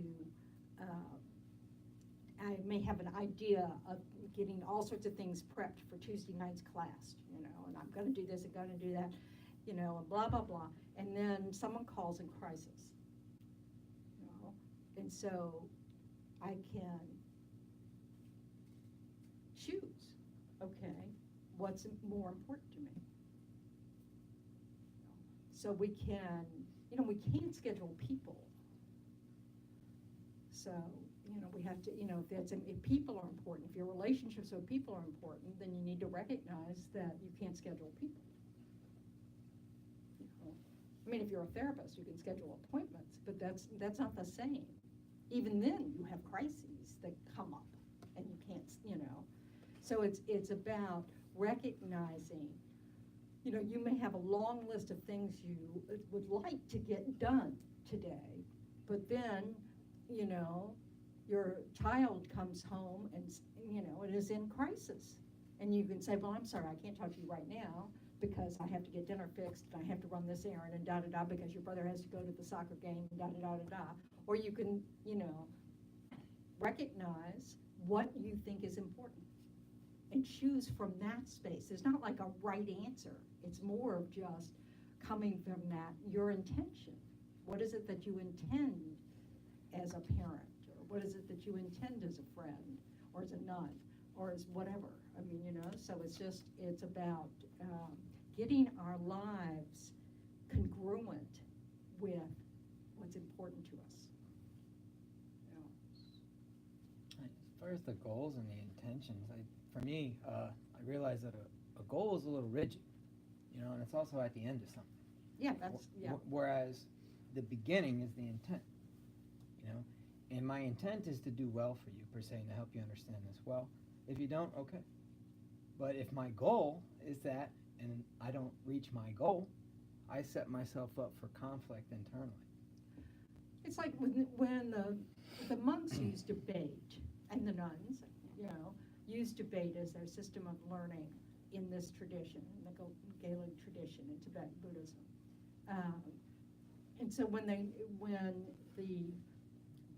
I may have an idea of getting all sorts of things prepped for Tuesday night's class, you know, and I'm going to do this and going to do that, you know, and blah, blah, blah. And then someone calls in crisis, you know, and so I can choose, okay, what's more important to me. So we can, you know, we can't schedule people. So, you know, we have to, you know, if people are important, if your relationships with people are important, then you need to recognize that you can't schedule people. You know? I mean, if you're a therapist, you can schedule appointments, but that's not the same. Even then, you have crises that come up, and you can't, you know. So it's about recognizing, you know, you may have a long list of things you would like to get done today, but then, you know, your child comes home and, you know, it is in crisis. And you can say, well, I'm sorry, I can't talk to you right now because I have to get dinner fixed and I have to run this errand and da-da-da because your brother has to go to the soccer game and da-da-da-da-da. Or you can, you know, recognize what you think is important and choose from that space. There's not like a right answer. It's more of just coming from that, your intention. What is it that you intend as a parent? Or what is it that you intend as a friend? Or as a nun? Or as whatever? I mean, you know, so it's about getting our lives congruent with what's important to us. You know. As far as the goals and the intentions, for me, I realize that a goal is a little rigid, you know, and it's also at the end of something. Yeah, that's, yeah. Whereas the beginning is the intent, you know, and my intent is to do well for you, per se, and to help you understand this well. If you don't, okay. But if my goal is that, and I don't reach my goal, I set myself up for conflict internally. It's like when the monks used debate, and the nuns, you know, used debate as their system of learning in this tradition, in the Gaelic tradition, in Tibetan Buddhism. And so when the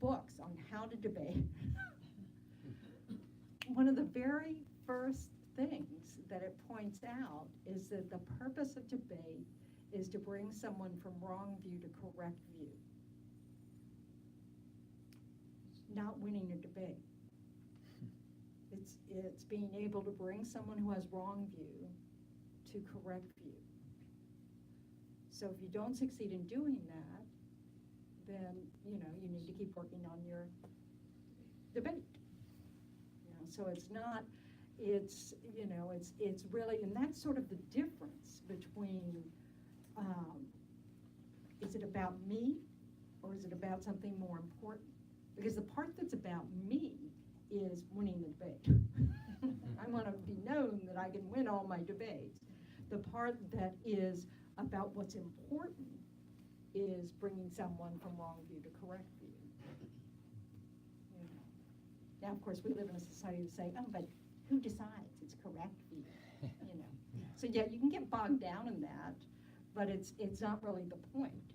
books on how to debate, one of the very first things that it points out is that the purpose of debate is to bring someone from wrong view to correct view. Not winning a debate. It's being able to bring someone who has wrong view to correct view. So if you don't succeed in doing that, then, you know, you need to keep working on your debate. You know, so it's not, it's, you know, it's really, and that's sort of the difference between, is it about me or is it about something more important? Because the part that's about me is winning the debate. I want to be known that I can win all my debates. The part that is about what's important is bringing someone from wrong view to correct view. You know. Now, of course, we live in a society that say, oh, but who decides? It's correct view, you know. So yeah, you can get bogged down in that, but it's not really the point.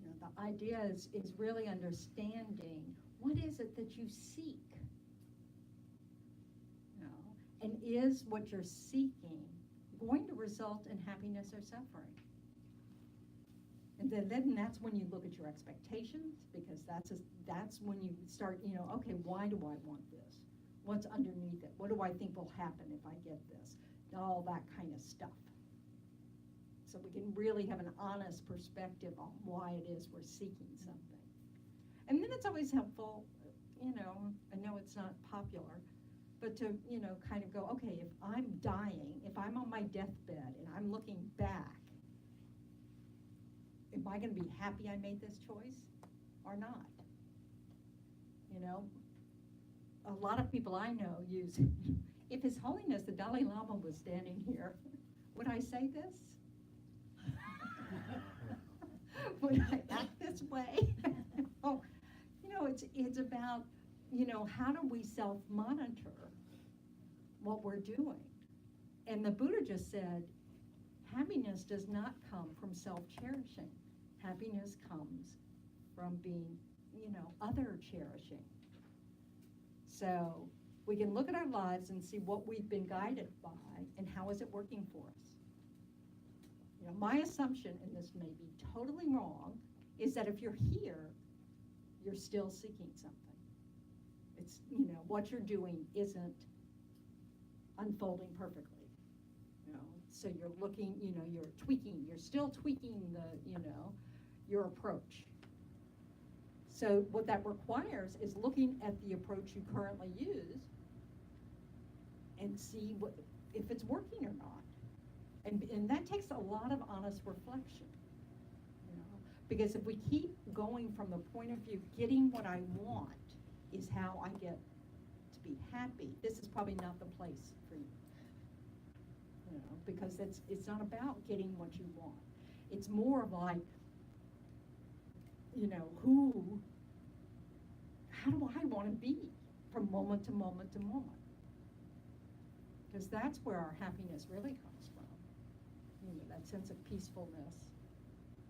You know, the idea is really understanding what is it that you seek, you know, and is what you're seeking going to result in happiness or suffering? And then that's when you look at your expectations, because that's when you start, you know, okay, why do I want this? What's underneath it? What do I think will happen if I get this? All that kind of stuff. So we can really have an honest perspective on why it is we're seeking something. And then it's always helpful, you know, I know it's not popular, but to, you know, kind of go, okay, if I'm dying, if I'm on my deathbed and I'm looking back, am I gonna be happy I made this choice or not? You know, a lot of people I know use, if His Holiness the Dalai Lama was standing here, would I say this? Would I act this way? Oh, you know, it's about, you know, how do we self-monitor what we're doing? And the Buddha just said, happiness does not come from self-cherishing. Happiness comes from being, you know, other-cherishing. So we can look at our lives and see what we've been guided by and how is it working for us. You know, my assumption, and this may be totally wrong, is that if you're here, you're still seeking something. It's, you know, what you're doing isn't unfolding perfectly. You know, so you're looking, you know, you're tweaking, you're still tweaking the, you know, your approach. So what that requires is looking at the approach you currently use and see what, if it's working or not. And that takes a lot of honest reflection, you know, because if we keep going from the point of view, getting what I want is how I get to be happy, this is probably not the place for you. You know, because it's not about getting what you want. It's more of like, you know, how do I want to be from moment to moment to moment? Because that's where our happiness really comes from. You know, that sense of peacefulness.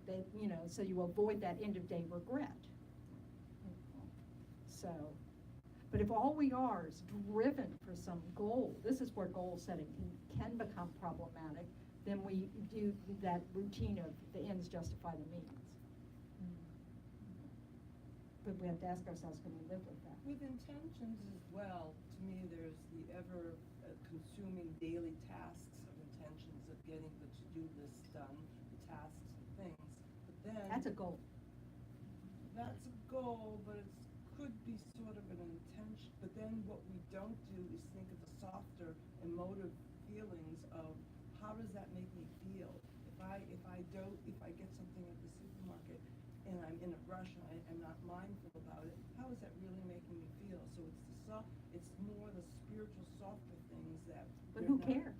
That, you know, so you avoid that end of day regret. You know? So, but if all we are is driven for some goal, this is where goal setting can become problematic, then we do that routine of the ends justify the means. But we have to ask ourselves, can we live with that? With intentions as well, to me, there's the ever consuming daily tasks of intentions of getting the to-do list done, the tasks and things. But then That's a goal. That's a goal, but it could be sort of an intention. But then what we don't do is think of the softer emotive feelings of how does that make me feel? If I get something at the supermarket and I'm in a rush and I'm not mindful about it, how is that really making me feel? So it's more the spiritual softer things that. But who cares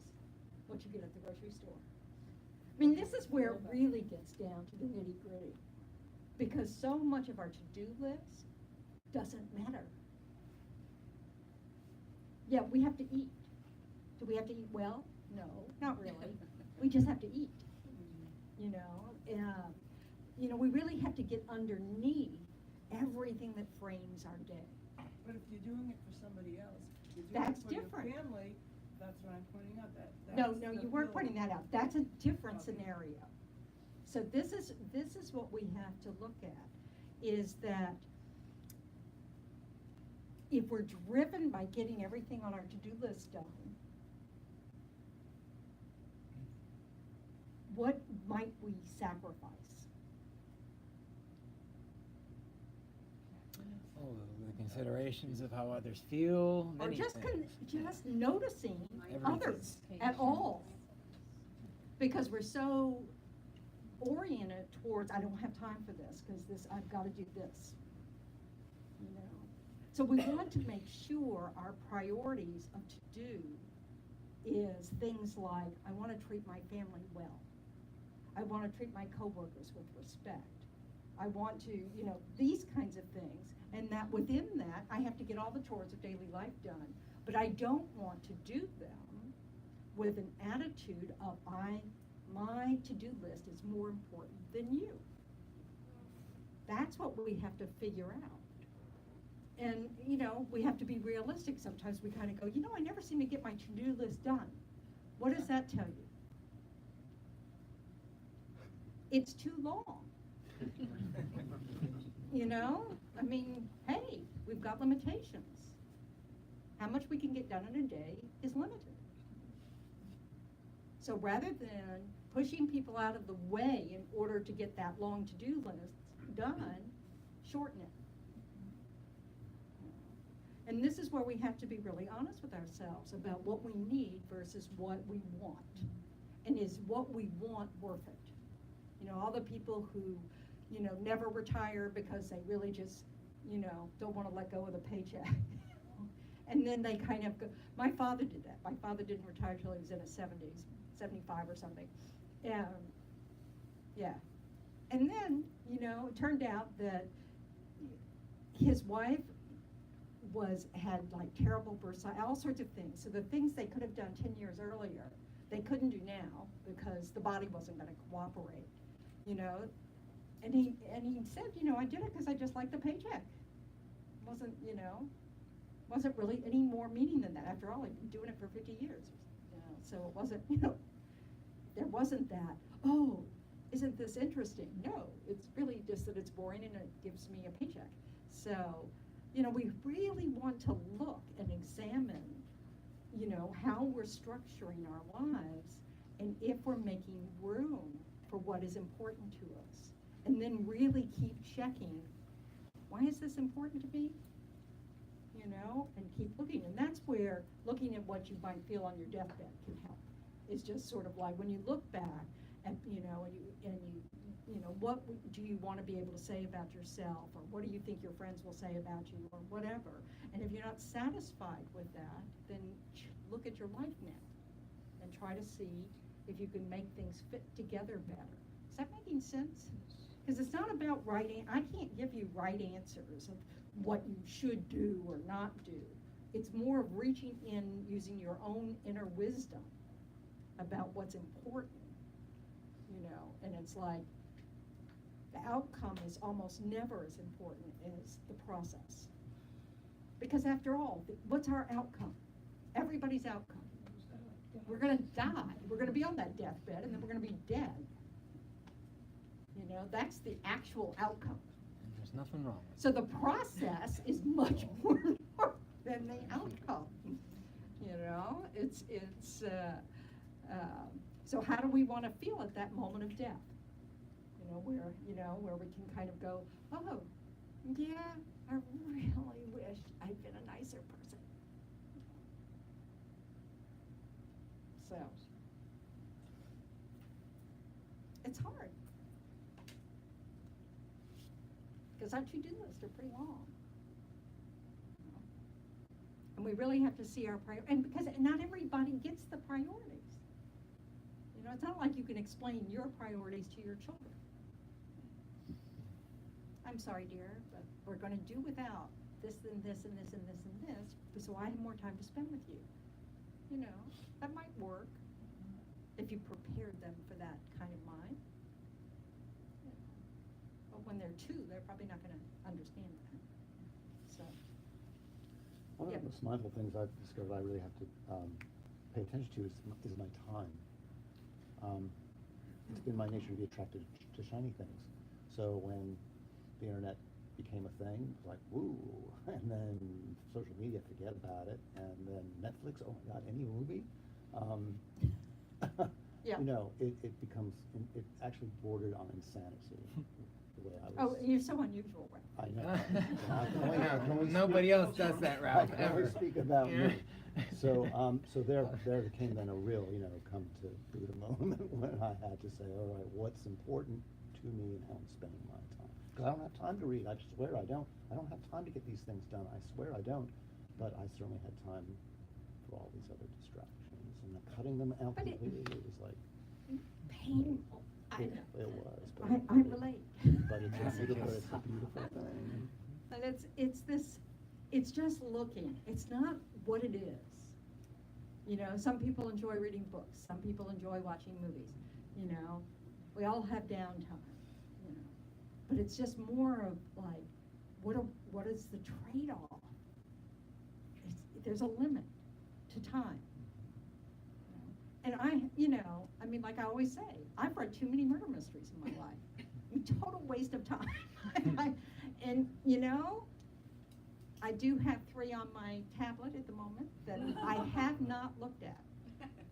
what you get at the grocery store? I mean, this is where it really gets down to the nitty-gritty. Because so much of our to-do list doesn't matter. Yeah, we have to eat. Do we have to eat well? No, not really. We just have to eat. You know, we really have to get underneath everything that frames our day. But if you're doing it for somebody else, you're doing That's it for different. your family, that's what I'm pointing out. No, That's you the weren't real- pointing that out. That's a different Okay. scenario. So this is what we have to look at, is that if we're driven by getting everything on our to-do list done, what might we sacrifice? Oh, the considerations of how others feel, Or many just things. just noticing Everything. others at all. Because we're so oriented towards, I don't have time for this, because I've got to do this. You know? So we want to make sure our priorities of to-do is things like, I want to treat my family well. I want to treat my coworkers with respect. I want to, you know, these kinds of things. And that within that, I have to get all the chores of daily life done. But I don't want to do them with an attitude of my to-do list is more important than you. That's what we have to figure out. And, you know, we have to be realistic. Sometimes we kind of go, you know, I never seem to get my to-do list done. What does that tell you? It's too long. You know? I mean, hey, we've got limitations. How much we can get done in a day is limited. So rather than pushing people out of the way in order to get that long to-do list done, shorten it. And this is where we have to be really honest with ourselves about what we need versus what we want. And is what we want worth it? You know, all the people who, you know, never retire because they really just, you know, don't want to let go of the paycheck. And then they kind of go, my father did that. My father didn't retire till he was in his 70s, 75 or something. Yeah. And then, you know, it turned out that his wife had like terrible bursitis, all sorts of things. So the things they could have done 10 years earlier, they couldn't do now because the body wasn't going to cooperate, you know. And he said, you know, I did it because I just liked the paycheck. Wasn't, you know, wasn't really any more meaning than that. After all, I've been doing it for 50 years. You know, so it wasn't, you know, there wasn't that, oh, isn't this interesting? No, it's really just that it's boring and it gives me a paycheck. So, you know, we really want to look and examine, you know, how we're structuring our lives and if we're making room for what is important to us. And then really keep checking, why is this important to me? You know, and keep looking. And that's where looking at what you might feel on your deathbed can help. It's just sort of like when you look back and, you know, you know, what do you want to be able to say about yourself, or what do you think your friends will say about you, or whatever. And if you're not satisfied with that, then look at your life now and try to see if you can make things fit together better. Is that making sense? Because it's not about I can't give you right answers of what you should do or not do. It's more of reaching in, using your own inner wisdom about what's important, you know. And it's like, the outcome is almost never as important as the process. Because after all, what's our outcome? Everybody's outcome. We're going to die. We're going to be on that deathbed, and then we're going to be dead. You know, that's the actual outcome. And there's nothing wrong with it. So the process is much more important than the outcome. You know, so how do we want to feel at that moment of death? Where we can kind of go, oh, yeah, I really wish I'd been a nicer person. So, it's hard. Because our to-do lists are pretty long. You know? And we really have to see our priorities, and because not everybody gets the priorities. You know, it's not like you can explain your priorities to your children. I'm sorry, dear, but we're going to do without this and this and this and this and this, so I have more time to spend with you. You know, that might work if you prepared them for that kind of mind. Yeah. But when they're two, they're probably not going to understand that. So. One of the most mindful things I've discovered I really have to pay attention to is my time. It's been my nature to be attracted to shiny things. So when the internet became a thing, it was like, woo, and then social media, forget about it, and then Netflix, oh my God, any movie? Yeah. You know, it actually bordered on insanity, the way I was. Oh, you're so unusual, right? I know. Can we Nobody speak- else does that, Ralph, I can only ever. speak about Yeah. me. So there came then a real, you know, come to Buddha moment when I had to say, all right, what's important to me and how I'm spending my time. Because I don't have time to read, I swear I don't. I don't have time to get these things done, I swear I don't. But I certainly had time for all these other distractions, and cutting them out But it- completely, it was like, Painful. I know. it was. But I relate. But it's a beautiful thing. And it's just looking. It's not what it is. You know, some people enjoy reading books. Some people enjoy watching movies. You know, we all have downtime. You know, but it's just more of like, what is the trade-off? There's a limit to time. And I mean, like I always say, I've read too many murder mysteries in my life. Total waste of time. And, you know, I do have 3 on my tablet at the moment that I have not looked at.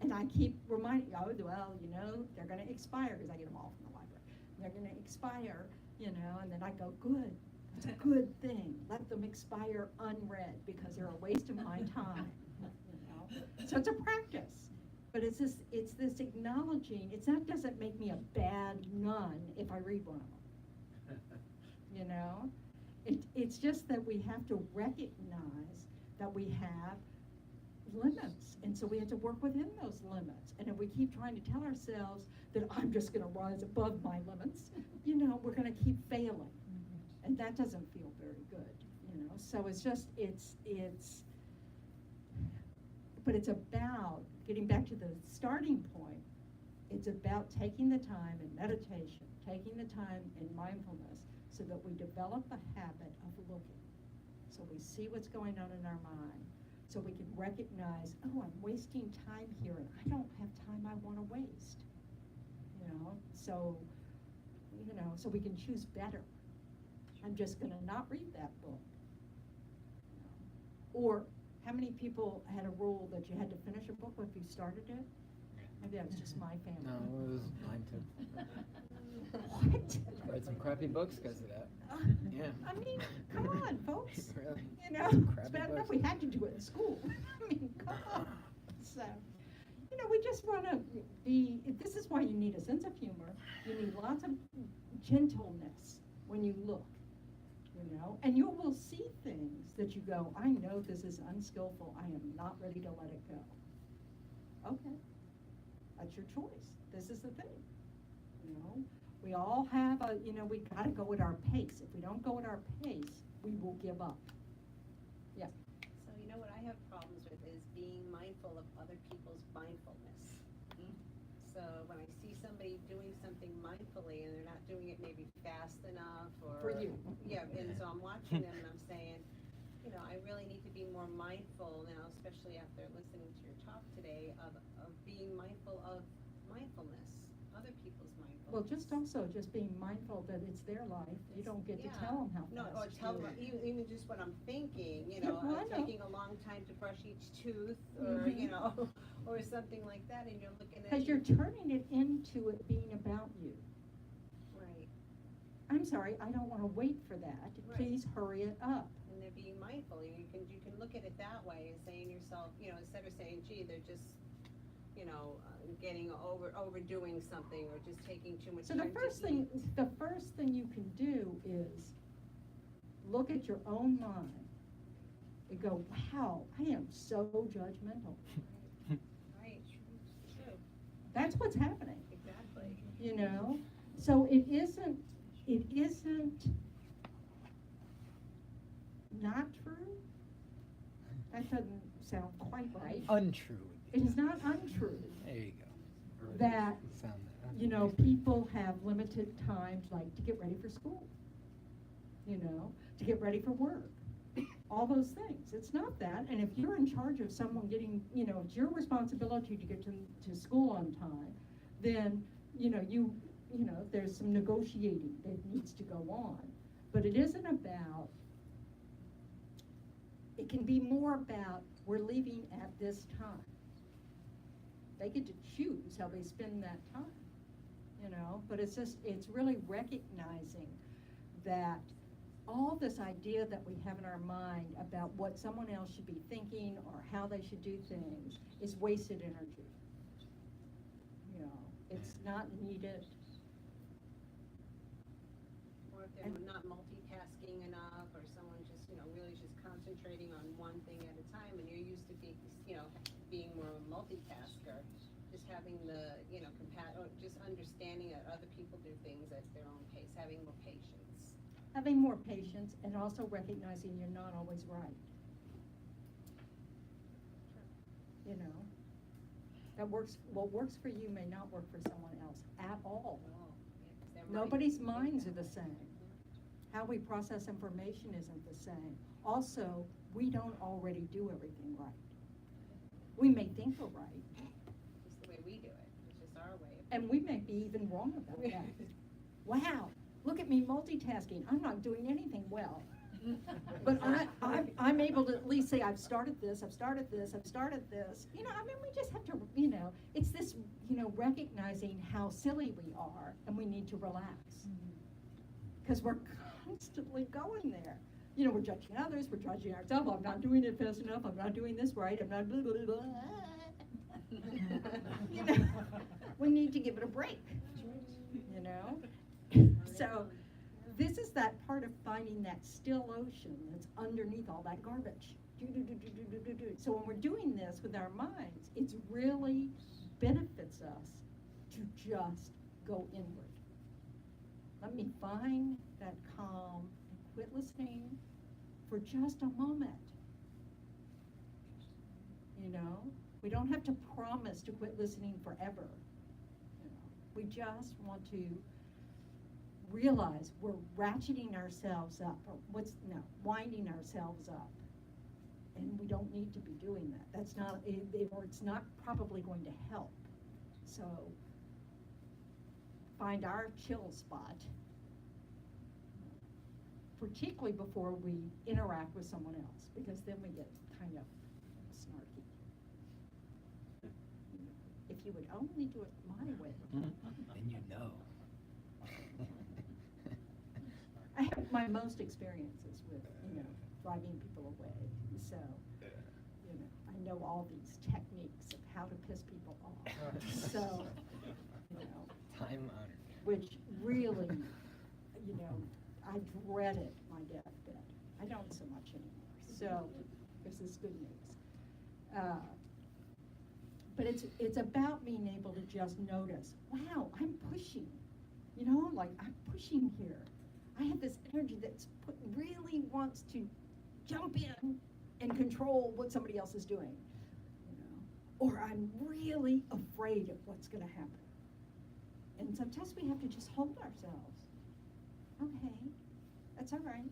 And I keep reminding, oh, well, you know, they're going to expire, because I get them all from the library. They're going to expire, you know, and then I go, good. It's a good thing. Let them expire unread, because they're a waste of my time. You know? So it's a practice. But it's this acknowledging, doesn't make me a bad nun if I read one of them. You know? It's just that we have to recognize that we have limits, and so we have to work within those limits. And if we keep trying to tell ourselves that I'm just gonna rise above my limits, you know, we're gonna keep failing. And that doesn't feel very good, you know? So but it's about, getting back to the starting point, it's about taking the time in meditation, taking the time in mindfulness, so that we develop a habit of looking. So we see what's going on in our mind, so we can recognize, oh, I'm wasting time here, and I don't have time I want to waste. You know, so we can choose better. I'm just going to not read that book. Or how many people had a rule that you had to finish a book if you started it? Maybe that was just my family. No, it was mine too. What? I read some crappy books because of that. Yeah. I mean, come on, folks. Really? You know, Crappy it's bad enough books. we had to do it in school. I mean, come on. So, you know, we just want to be, this is why you need a sense of humor. You need lots of gentleness when you look, you know, and you will see things that you go, I know this is unskillful. I am not ready to let it go. Okay. That's your choice. This is the thing, you know. We all have we gotta go at our pace. If we don't go at our pace, we will give up. Yeah. So you know what I have problems with is being mindful of other people's mindfulness. So when I see somebody doing something mindfully and they're not doing it maybe fast enough or. For you. Yeah, and so I'm watching them and I'm saying, you know, I really need to be more mindful now, especially after listening to your talk today, of being mindful of mindfulness, other people's mindfulness. Well, just being mindful that it's their life. You don't get to Yeah. tell them how No, fast or tell you them, do. even just what I'm thinking, you Yeah, know, well, I know. taking a long time to brush each tooth, or, Mhm. you know, or something like that, and you're looking at. Because you're turning it into it being about you. Right, I'm sorry, I don't want to wait for that. Right. Please hurry it up. and they're being mindful, you can look at it that way, and saying to yourself, you know, instead of saying, gee, they're just, you know, getting overdoing something, or just taking too much So time the first thing you can do is look at your own mind and go, wow, I am so judgmental. Right, true, That's what's happening, exactly. you know? So it isn't not true. That doesn't sound quite right. Untrue. It is not untrue There you go. that, Sound that. you know, people have limited times, like to get ready for school, you know, to get ready for work, all those things. It's not that. And if you're in charge of someone getting, you know, it's your responsibility to get to school on time, then, you know, there's some negotiating that needs to go on. But it isn't about, it can be more about, we're leaving at this time. They get to choose how they spend that time, you know, but it's really recognizing that all this idea that we have in our mind about what someone else should be thinking or how they should do things is wasted energy. You know, it's not needed. Or if they're not multitasking enough, or someone just, you know, really just concentrating on one thing at a time, and you're used to being, you know, being more of a multitasker, just having the, you know, or just understanding that other people do things at their own pace, having more patience. Having more patience and also recognizing you're not always right. You know, what works for you may not work for someone else at all. Nobody's minds are the same. How we process information isn't the same. Also, we don't already do everything right. We may think we're right. It's the way we do it, it's just our way. And we may be even wrong about that. Wow, look at me multitasking. I'm not doing anything well. But I'm able to at least say, I've started this. You know, I mean, we just have to, you know, it's this, you know, recognizing how silly we are, and we need to relax. Because we're constantly going there. You know, we're judging others, we're judging ourselves. I'm not doing it fast enough. I'm not doing this right. I'm not blah, blah, blah. You know, we need to give it a break, you know? So this is that part of finding that still ocean that's underneath all that garbage. So when we're doing this with our minds, it's really benefits us to just go inward. Let me find that calm and quit listening for just a moment. You know, we don't have to promise to quit listening forever. You know, we just want to realize we're ratcheting ourselves up, or winding ourselves up. And we don't need to be doing that. That's not, or it's not probably going to help. So find our chill spot, particularly before we interact with someone else, because then we get kind of snarky. If you would only do it my way. Then you know. I have my most experiences with, driving people away. So, I know all these techniques of how to piss people off. So, Time honored. which really, I dreaded my deathbed. I don't so much anymore. So, this is good news. But it's about being able to just notice, wow, I'm pushing. I'm pushing here. I have this energy that's really wants to jump in and control what somebody else is doing. Or I'm really afraid of what's going to happen. And sometimes we have to just hold ourselves. Okay, that's all right.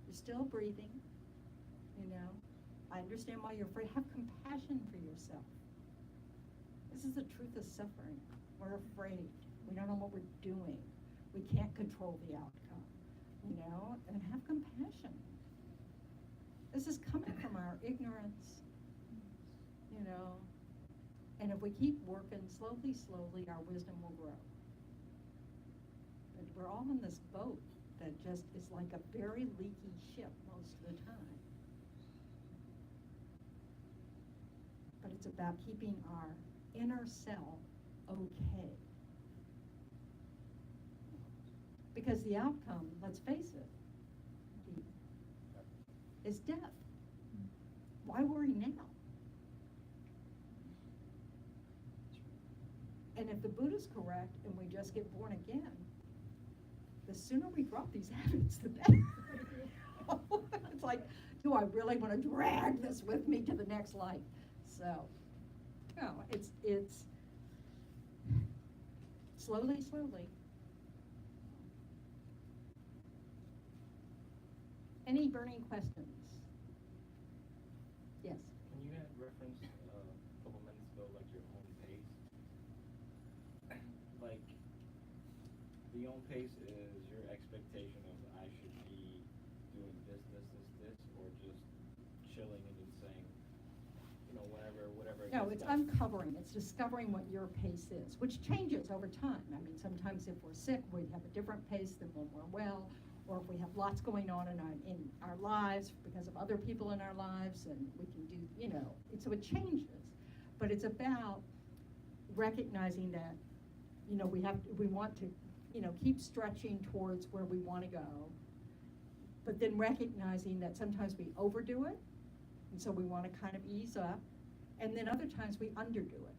You're still breathing, I understand why you're afraid. Have compassion for yourself. This is the truth of suffering. We're afraid. We don't know what we're doing. We can't control the outcome, and have compassion. This is coming from our ignorance, and if we keep working slowly, our wisdom will grow. But we're all in this boat that just is like a very leaky ship most of the time. But it's about keeping our inner self okay. Because the outcome, let's face it, is death. Why worry now? And if the Buddha's correct and we just get born again, the sooner we drop these habits, the better. It's like, do I really want to drag this with me to the next life? So, it's slowly. Any burning questions? Yes. Can you add reference a couple minutes ago, like your own pace? Like, the own pace is your expectation of I should be doing this, or just chilling and just saying, whatever. No, it's uncovering, it's discovering what your pace is, which changes over time. I mean, sometimes if we're sick, we have a different pace than when we're well, or if we have lots going on in our lives because of other people in our lives, and we can do, so it changes. But it's about recognizing that, we want to, keep stretching towards where we want to go, but then recognizing that sometimes we overdo it, and so we want to kind of ease up, and then other times we underdo it,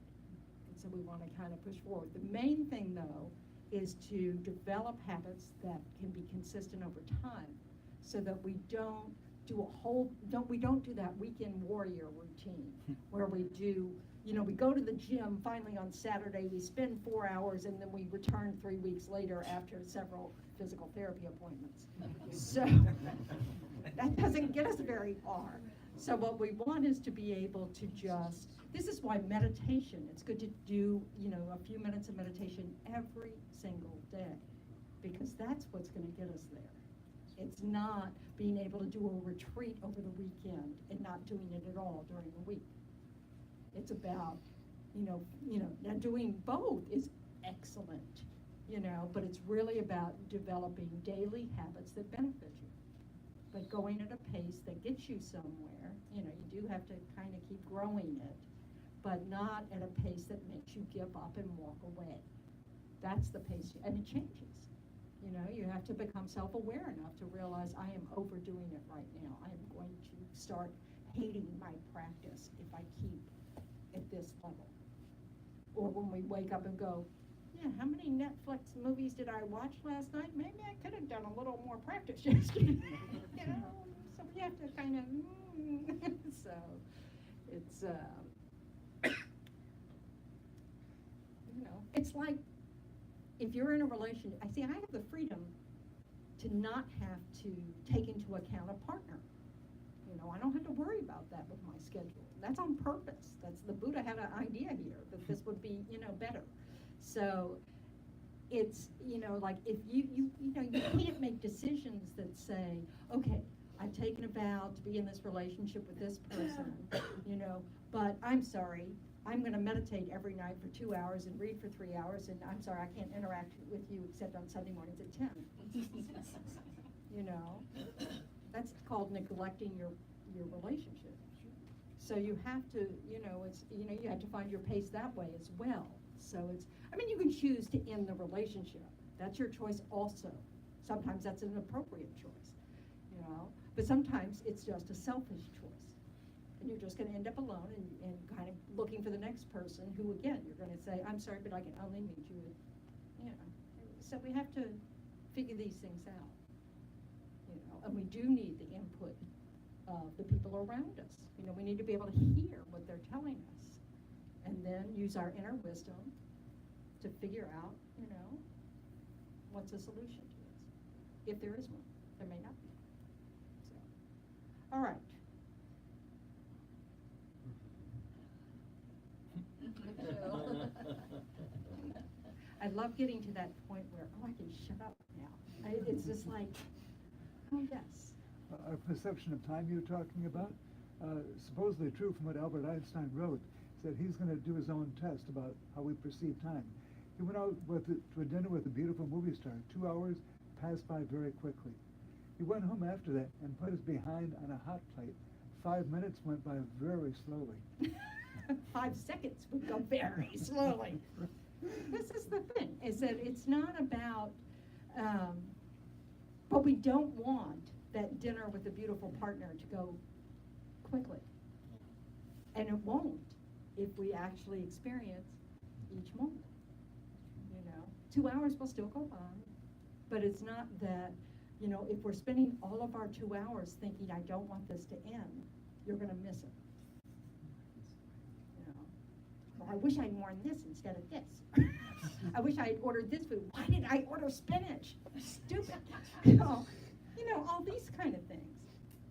and so we want to kind of push forward. The main thing, though, is to develop habits that can be consistent over time, so that we don't do that weekend warrior routine where we do, we go to the gym finally on Saturday, we spend 4 hours, and then we return 3 weeks later after several physical therapy appointments. So that doesn't get us very far. So what we want is to be able to this is why meditation, it's good to do, a few minutes of meditation every single day, because that's what's going to get us there. It's not being able to do a retreat over the weekend and not doing it at all during the week. It's about, now doing both is excellent, but it's really about developing daily habits that benefit you. but going at a pace that gets you somewhere. You know, you do have to kind of keep growing it, but not at a pace that makes you give up and walk away. That's the pace, and it changes. You know, you have to become self-aware enough to realize I am overdoing it right now. I am going to start hating my practice if I keep at this level. Or when we wake up and go, yeah, how many Netflix movies did I watch last night? Maybe I could have done a little more practice yesterday. You know, so we have to kind of, so it's, you know, it's like if you're in a relationship, I have the freedom to not have to take into account a partner. You know, I don't have to worry about that with my schedule. That's on purpose. That's the Buddha had an idea here that this would be, you know, better. So it's, you know, like if you know, you can't make decisions that say, okay, I've taken a vow to be in this relationship with this person, you know, but I'm sorry, I'm going to meditate every night for 2 hours and read for 3 hours, and I'm sorry, I can't interact with you except on Sunday mornings at 10. You know, that's called neglecting your relationship. So you have to, you know, it's, you know, you have to find your pace that way as well. So it's, I mean, you can choose to end the relationship. That's your choice also. Sometimes that's an appropriate choice, you know, but sometimes it's just a selfish choice. And you're just going to end up alone and kind of looking for the next person who, again, you're going to say, I'm sorry, but I can only meet you, you know. So we have to figure these things out, you know, and we do need the input of the people around us. You know, we need to be able to hear what they're telling us and then use our inner wisdom to figure out, you know, what's the solution to this. If there is one, there may not be. So, all right. I love getting to that point where, oh, I can shut up now. It's just like, oh, yes. Our perception of time you were talking about, supposedly true from what Albert Einstein wrote, said he's going to do his own test about how we perceive time. He went out to a dinner with a beautiful movie star. 2 hours passed by very quickly. He went home after that and put his behind on a hot plate. 5 minutes went by very slowly. 5 seconds would go very slowly. This is the thing, is that it's not about, but we don't want that dinner with a beautiful partner to go quickly. And it won't if we actually experience each moment. You know, 2 hours will still go by, but it's not that, you know, if we're spending all of our 2 hours thinking, I don't want this to end, you're going to miss it. I wish I'd worn this instead of this. I wish I had ordered this food. Why did I order spinach? Stupid. You know, all these kind of things.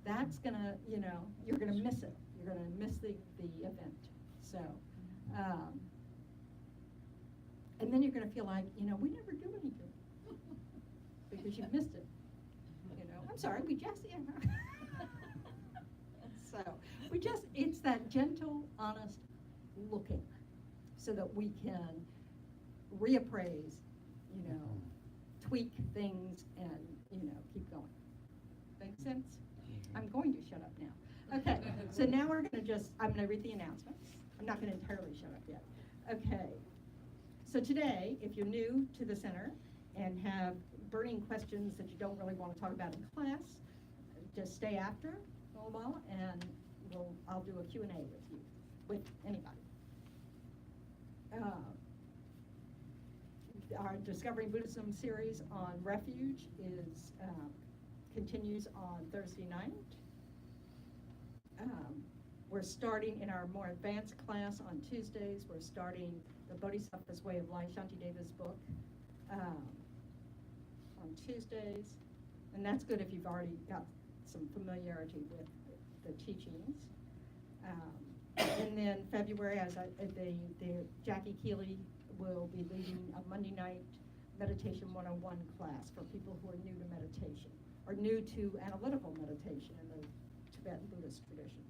That's gonna, you know, you're gonna miss it. You're gonna miss the event. So, and then you're gonna feel like, you know, we never do anything because you missed it. You know, I'm sorry, we just, you know. So, it's that gentle, honest looking, so that we can reappraise, you know, tweak things, and, you know, keep going. Make sense? I'm going to shut up now. Okay, so now we're going to I'm going to read the announcements. I'm not going to entirely shut up yet. Okay, so today, if you're new to the center and have burning questions that you don't really want to talk about in class, just stay after a little while, and I'll do a Q&A with you, with anybody. Our Discovering Buddhism series on refuge continues on Thursday night. We're starting in our more advanced class on Tuesdays. We're starting the Bodhisattva's Way of Life, Shantideva's book, on Tuesdays. And that's good if you've already got some familiarity with the teachings. And then February, Jackie Keeley will be leading a Monday night Meditation 101 class for people who are new to meditation, or new to analytical meditation in the Tibetan Buddhist tradition.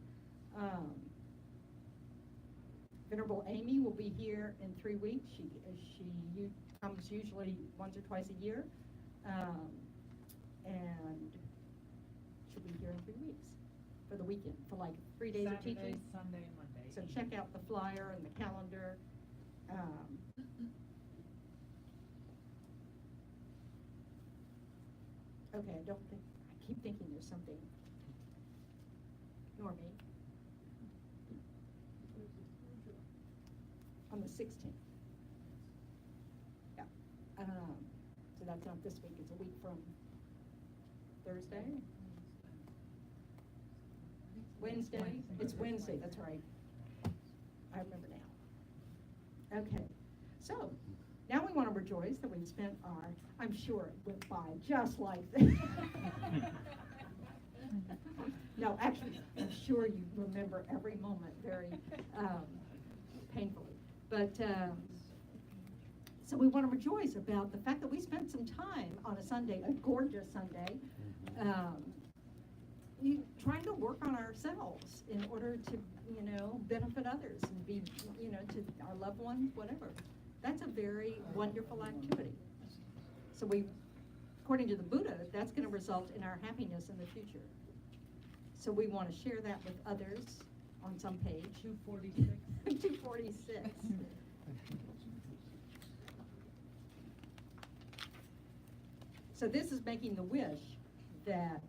Venerable Amy will be here in 3 weeks. She comes usually once or twice a year, and she'll for the weekend, for like 3 days of teaching. Saturday, Sunday, and Monday. So check out the flyer and the calendar. Okay, I keep thinking there's something. Normie. On the 16th. Yeah. So that's not this week, it's a week from Thursday? Wednesday? It's Wednesday, that's right. I remember now. Okay, so now we want to rejoice that we've spent I'm sure it went by just like this. No, actually, I'm sure you remember every moment very painfully. But, so we want to rejoice about the fact that we spent some time on a Sunday, a gorgeous Sunday, trying to work on ourselves in order to, benefit others and be, to our loved ones, whatever. That's a very wonderful activity. So according to the Buddha, that's going to result in our happiness in the future. So we want to share that with others on some page. 246. 246. So this is making the wish that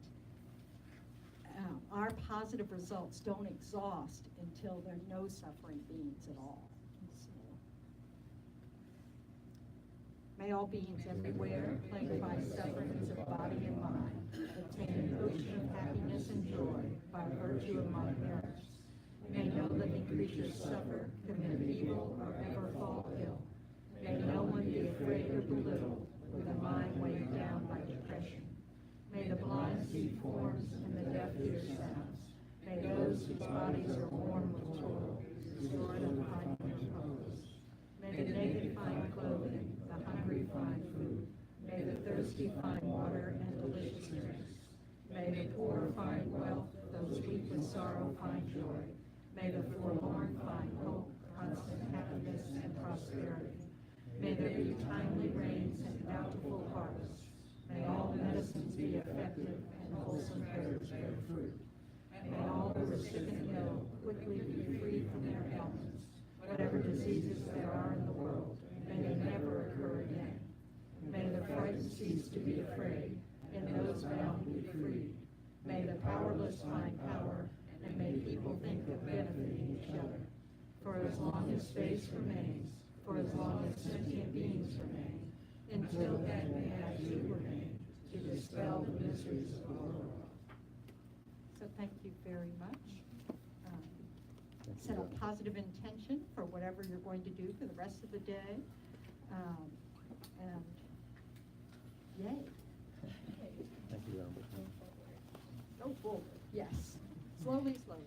our positive results don't exhaust until there are no suffering beings at all. So, may all beings everywhere, plagued by sufferings of body and mind, obtain an ocean of happiness and joy by virtue of my merits. May no living creature suffer, commit evil, or ever fall ill. May no one be afraid or belittled, with a mind weighed down by depression. May the blind see forms and the deaf hear sounds. May those whose bodies are worn with toil restore them find repose. May the naked find clothing, the hungry find food. May the thirsty find water and delicious drinks. May the poor find wealth, those weak with sorrow find joy. May the forlorn find hope, constant happiness, and prosperity. May there be timely rains and bountiful harvests. May all medicines be effective and wholesome herbs bear fruit. May all who are sick and ill quickly be freed from their ailments. Whatever diseases there are in the world, may they never occur again. May the frightened cease to be afraid, and those bound be freed. May the powerless find power, and may people think of benefiting each other. For as long as space remains, for as long as sentient beings remain, until then may I too remain, to dispel the miseries of the world. So thank you very much. Set a positive intention for whatever you're going to do for the rest of the day. And yay. Thank you, Albert. Go forward, yes. Slowly, slowly.